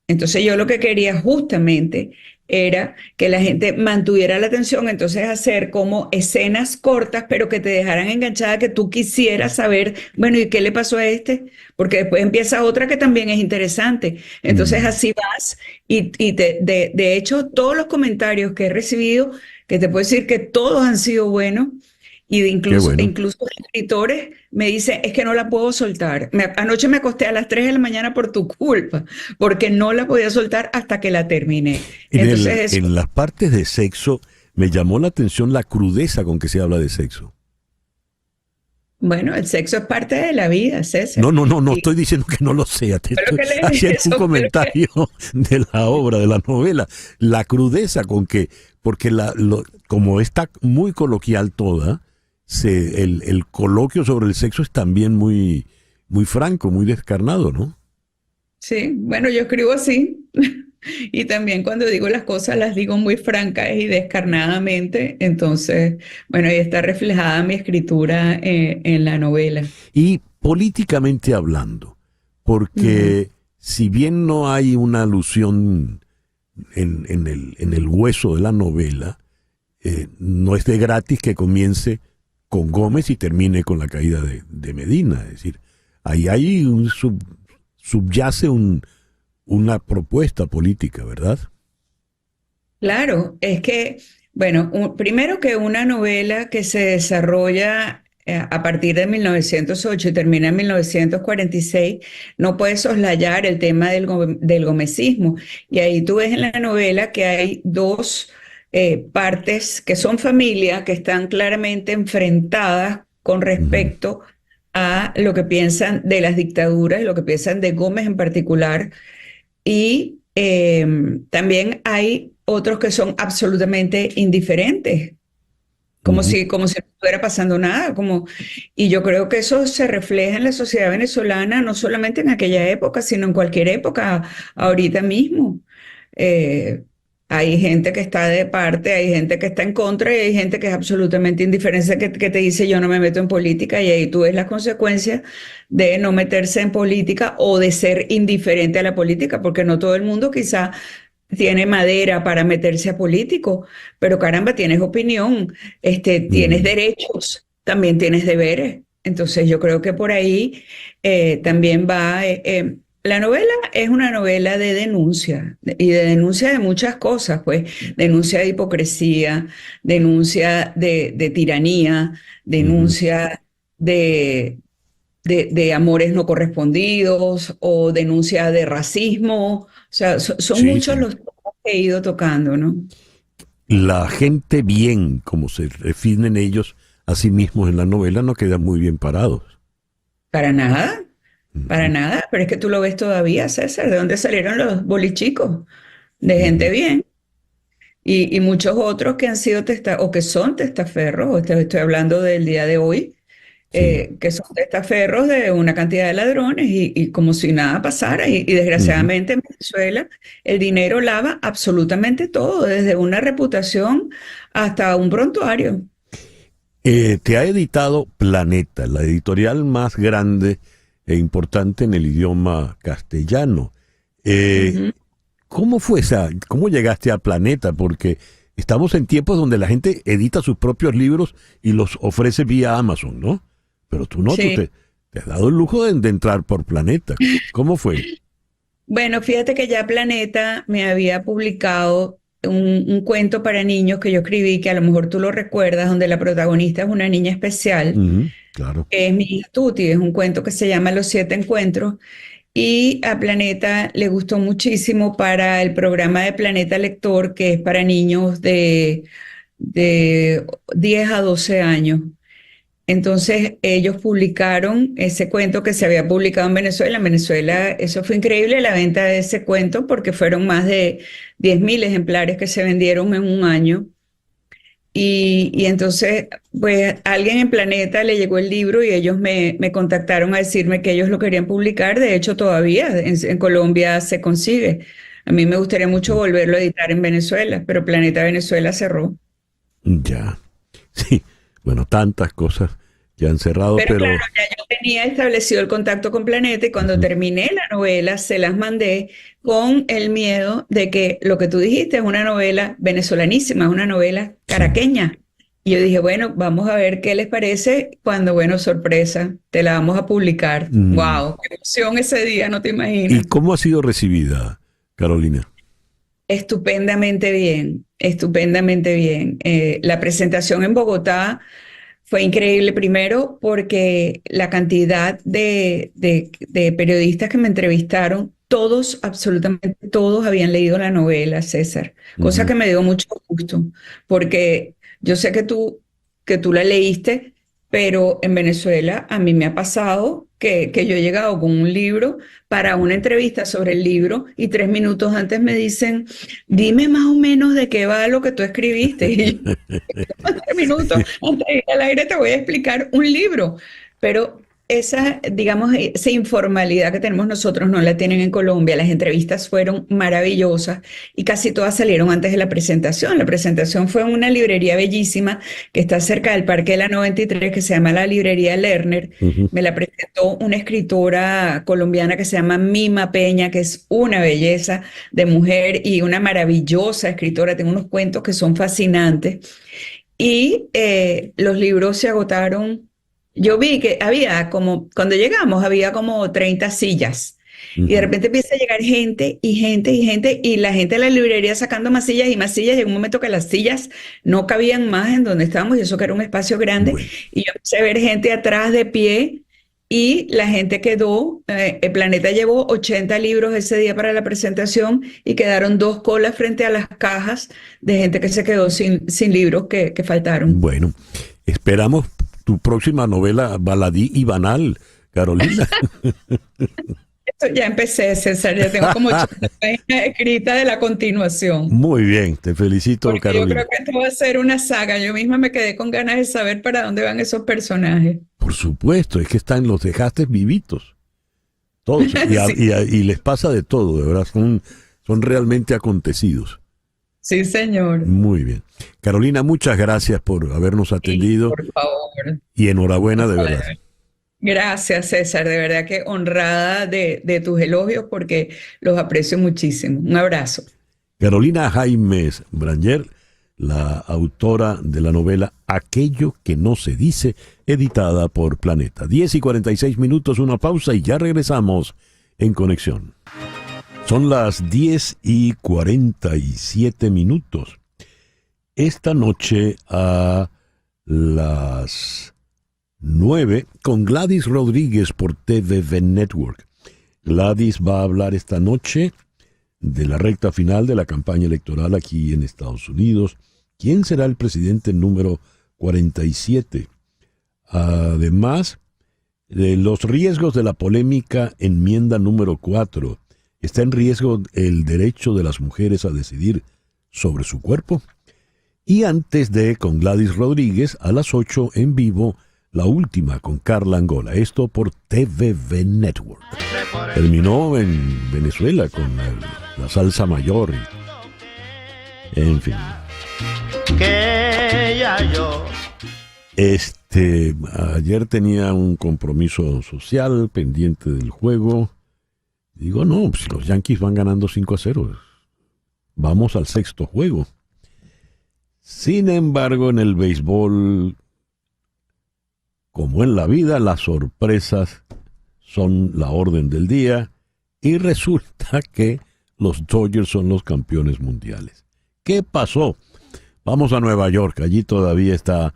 Entonces yo lo que quería justamente era que la gente mantuviera la atención, entonces hacer como escenas cortas, pero que te dejaran enganchada, que tú quisieras saber, bueno, ¿y qué le pasó a este? Porque después empieza otra que también es interesante. Entonces así vas de hecho todos los comentarios que he recibido, que te puedo decir que todos han sido buenos, y incluso escritores me dicen, es que no la puedo soltar. Anoche me acosté a las 3 de la mañana por tu culpa, porque no la podía soltar hasta que la terminé. Entonces, En las partes de sexo, me llamó la atención la crudeza con que se habla de sexo. bueno, el sexo es parte de la vida, César. No estoy diciendo que no lo sea. Te estoy haciendo un comentario de la obra, de la novela. La crudeza con que, porque como está muy coloquial toda, el coloquio sobre el sexo es también muy, muy franco, muy descarnado, ¿no? Sí, bueno, yo escribo así. Y también cuando digo las cosas las digo muy francas y descarnadamente. Entonces, bueno, ahí está reflejada mi escritura en la novela. Y políticamente hablando, porque si bien no hay una alusión en el hueso de la novela, no es de gratis que comience con Gómez y termine con la caída de Medina. Es decir, ahí hay subyace una propuesta política, ¿verdad? Claro, es que, bueno, primero que una novela que se desarrolla a partir de 1908 y termina en 1946, no puede soslayar el tema del gomecismo. Y ahí tú ves en la novela que hay dos partes que son familia, que están claramente enfrentadas con respecto a lo que piensan de las dictaduras y lo que piensan de Gómez en particular. Y también hay otros que son absolutamente indiferentes como si no estuviera pasando nada, y yo creo que eso se refleja en la sociedad venezolana, no solamente en aquella época, sino en cualquier época, ahorita mismo. Hay gente que está de parte, hay gente que está en contra y hay gente que es absolutamente indiferente, que te dice yo no me meto en política, y ahí tú ves las consecuencias de no meterse en política o de ser indiferente a la política, porque no todo el mundo quizá tiene madera para meterse a político, pero caramba, tienes opinión, tienes derechos, también tienes deberes. Entonces yo creo que por ahí también va... la novela es una novela de denuncia, y de denuncia de muchas cosas, pues, denuncia de hipocresía, denuncia de tiranía, denuncia de amores no correspondidos, o denuncia de racismo. O sea, son muchos los temas que he ido tocando, ¿no? La gente bien, como se definen ellos a sí mismos en la novela, no quedan muy bien parados. Para nada. Para nada, pero es que tú lo ves todavía, César, ¿de dónde salieron los bolichicos? De gente bien. Y muchos otros que han sido o que son testaferros, estoy hablando del día de hoy, que son testaferros de una cantidad de ladrones, y como si nada pasara. Y desgraciadamente en Venezuela el dinero lava absolutamente todo, desde una reputación hasta un prontuario. Te ha editado Planeta, la editorial más grande e importante en el idioma castellano. ¿Cómo fue cómo llegaste a Planeta? Porque estamos en tiempos donde la gente edita sus propios libros y los ofrece vía Amazon, ¿no? Pero tú no, Sí. tú te has dado el lujo de entrar por Planeta. ¿Cómo fue? Bueno, fíjate que ya Planeta me había publicado un cuento para niños que yo escribí, que a lo mejor tú lo recuerdas, donde la protagonista es una niña especial, Claro. que es mi hija Tuti. Es un cuento que se llama Los 7 Encuentros, y a Planeta le gustó muchísimo para el programa de Planeta Lector, que es para niños de 10 a 12 años. Entonces ellos publicaron ese cuento que se había publicado en Venezuela. En Venezuela eso fue increíble, la venta de ese cuento, porque fueron más de 10.000 ejemplares que se vendieron en un año. Y entonces, pues, alguien en Planeta le llegó el libro y ellos me contactaron a decirme que ellos lo querían publicar. De hecho, todavía en Colombia se consigue. A mí me gustaría mucho volverlo a editar en Venezuela, pero Planeta Venezuela cerró. Ya. Sí. Bueno, tantas cosas que han cerrado, pero... Claro, ya yo tenía establecido el contacto con Planeta, y cuando terminé la novela se las mandé con el miedo de que lo que tú dijiste es una novela venezolanísima, es una novela caraqueña. Y yo dije, bueno, vamos a ver qué les parece, cuando, bueno, sorpresa, te la vamos a publicar. ¡Wow! ¡Qué emoción ese día! No te imaginas. ¿Y cómo ha sido recibida, Carolina? Estupendamente bien, estupendamente bien. La presentación en Bogotá fue increíble, primero porque la cantidad de periodistas que me entrevistaron, todos, absolutamente todos, habían leído la novela, César, cosa que me dio mucho gusto, porque yo sé que tú la leíste, pero en Venezuela a mí me ha pasado que yo he llegado con un libro para una entrevista sobre el libro, y 3 minutos antes me dicen, dime más o menos de qué va lo que tú escribiste. Y yo, 3 minutos antes de ir al aire te voy a explicar un libro. Pero esa, digamos, esa informalidad que tenemos nosotros no la tienen en Colombia. Las entrevistas fueron maravillosas y casi todas salieron antes de la presentación. La presentación fue en una librería bellísima que está cerca del Parque de la 93, que se llama la Librería Lerner. Me la presentó una escritora colombiana que se llama Mima Peña, que es una belleza de mujer y una maravillosa escritora. Tiene unos cuentos que son fascinantes. Y los libros se agotaron. Yo vi que había cuando llegamos, había como 30 sillas. Y de repente empieza a llegar gente y gente y gente, y la gente de la librería sacando más sillas y más sillas. Llegó un momento que las sillas no cabían más en donde estábamos, y eso que era un espacio grande. Y yo empecé a ver gente atrás de pie, y la gente quedó. El Planeta llevó 80 libros ese día para la presentación, y quedaron 2 colas frente a las cajas de gente que se quedó sin libros que faltaron. Bueno, esperamos tu próxima novela, Baladí y Banal, Carolina. Esto ya empecé, César, ya tengo como 8 páginas escritas de la continuación. Muy bien, te felicito, Porque yo Carolina. creo que esto va a ser una saga. Yo misma me quedé con ganas de saber para dónde van esos personajes. Por supuesto, es que los dejaste vivitos. Todos. Y les pasa de todo, de verdad. Son realmente acontecidos. Sí, señor. Muy bien. Carolina, muchas gracias por habernos atendido. Por favor. Y enhorabuena, de verdad. Gracias, César. De verdad que honrada de tus elogios porque los aprecio muchísimo. Un abrazo. Carolina Jaimes Branger, la autora de la novela Aquello que no se dice, editada por Planeta. 10:46, una pausa y ya regresamos en Conexión. Son las 10:47. Esta noche a las 9 con Gladys Rodríguez por TVV Network. Gladys va a hablar esta noche de la recta final de la campaña electoral aquí en Estados Unidos. ¿Quién será el presidente número 47? Además, de los riesgos de la polémica enmienda número 4. ¿Está en riesgo el derecho de las mujeres a decidir sobre su cuerpo? Y antes de con Gladys Rodríguez, a las 8 en vivo, la última con Carla Angola. Esto por TVV Network. Terminó en Venezuela con la salsa mayor. En fin. Ayer tenía un compromiso social pendiente del juego. Digo, no, pues los Yankees van ganando 5-0. Vamos al sexto juego. Sin embargo, en el béisbol, como en la vida, las sorpresas son la orden del día y resulta que los Dodgers son los campeones mundiales. ¿Qué pasó? Vamos a Nueva York. Allí todavía está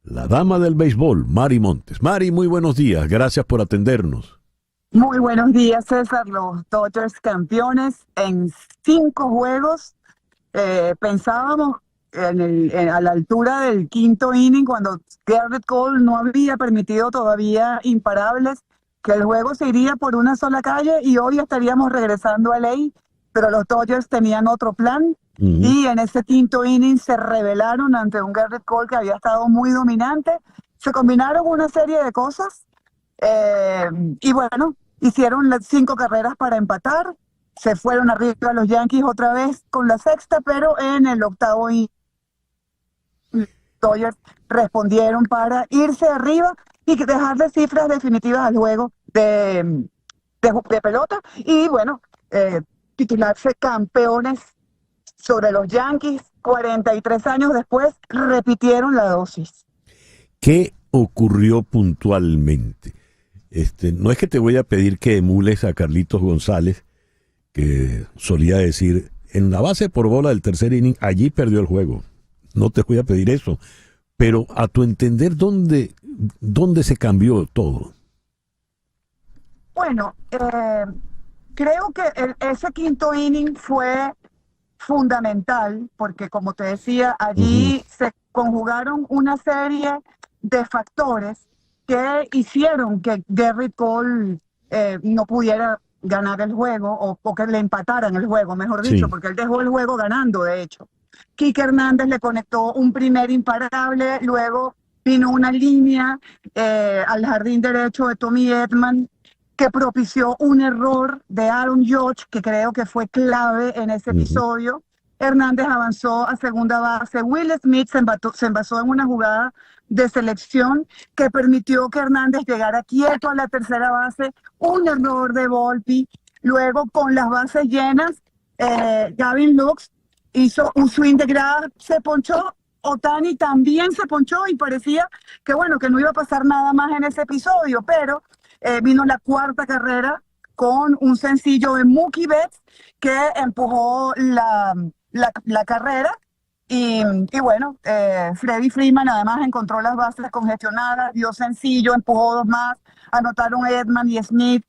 la dama del béisbol, Mari Montes. Mari, muy buenos días. Gracias por atendernos. Muy buenos días, César. Los Dodgers campeones en 5 juegos. Pensábamos a la altura del quinto inning, cuando Gerrit Cole no había permitido todavía imparables, que el juego se iría por una sola calle y hoy estaríamos regresando a LA, pero los Dodgers tenían otro plan. Y en ese quinto inning se rebelaron ante un Gerrit Cole que había estado muy dominante. Se combinaron una serie de cosas y bueno, hicieron las 5 carreras para empatar. Se fueron arriba los Yankees otra vez con la sexta, pero en el octavo inning los Dodgers respondieron para irse arriba y dejarle cifras definitivas al juego de pelota. Y bueno, titularse campeones sobre los Yankees, 43 años después, repitieron la dosis. ¿Qué ocurrió puntualmente? No es que te voy a pedir que emules a Carlitos González, que solía decir, en la base por bola del tercer inning, allí perdió el juego. No te voy a pedir eso. Pero a tu entender, ¿dónde se cambió todo? Bueno, creo que ese quinto inning fue fundamental porque, como te decía, allí se conjugaron una serie de factores que hicieron que Gerrit Cole no pudiera ganar el juego o que le empataran el juego, mejor dicho, porque él dejó el juego ganando, de hecho. Kike Hernández le conectó un primer imparable, luego vino una línea al jardín derecho de Tommy Edman que propició un error de Aaron Judge, que creo que fue clave en ese episodio. Hernández avanzó a segunda base. Will Smith se envasó en una jugada de selección que permitió que Hernández llegara quieto a la tercera base. Un error de Volpi. Luego, con las bases llenas, Gavin Lux hizo un swing de grada, se ponchó. Otani también se ponchó y parecía que, bueno, que no iba a pasar nada más en ese episodio, pero vino la cuarta carrera con un sencillo de Mookie Betts que empujó la carrera y bueno, Freddie Freeman además encontró las bases congestionadas, dio sencillo, empujó 2 más, anotaron Edman y Smith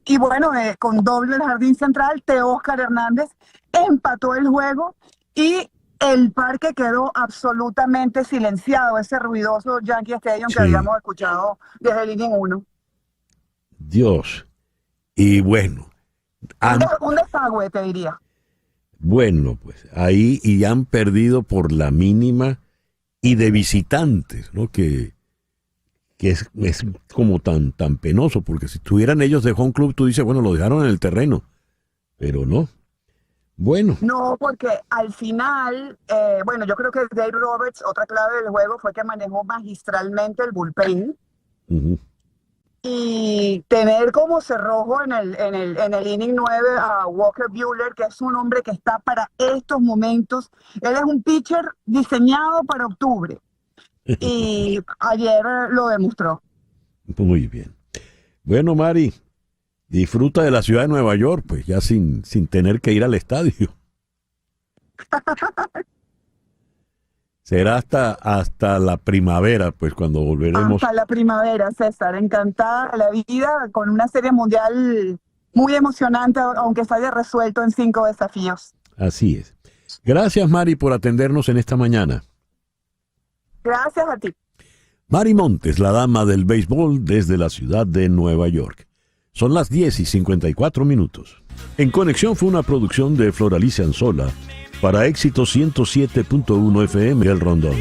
y bueno, con doble el jardín central, Teóscar Hernández empató el juego y el parque quedó absolutamente silenciado, ese ruidoso Yankee Stadium que habíamos escuchado desde el inning 1. Dios, Y bueno, Un desagüe, te diría. bueno, pues ahí y han perdido por la mínima y de visitantes, ¿no? Que es como tan penoso, porque si estuvieran ellos de home club, tú dices, bueno, lo dejaron en el terreno, pero no. Bueno. No, porque al final, bueno, yo creo que Dave Roberts, otra clave del juego fue que manejó magistralmente el bullpen. Uh-huh. Y tener como cerrojo en el inning 9 a Walker Buehler, que es un hombre que está para estos momentos. Él es un pitcher diseñado para octubre. Y ayer lo demostró. Muy bien. Bueno, Mari, disfruta de la ciudad de Nueva York, pues ya sin tener que ir al estadio. Será hasta la primavera, pues cuando volveremos. Hasta la primavera, César. Encantada de la vida con una serie mundial muy emocionante, aunque se haya resuelto en 5 desafíos. Así es. Gracias, Mari, por atendernos en esta mañana. Gracias a ti. Mari Montes, la dama del béisbol desde la ciudad de Nueva York. Son las 10:54. En Conexión fue una producción de Floralicia Anzola para Éxito 107.1 FM El Rondón.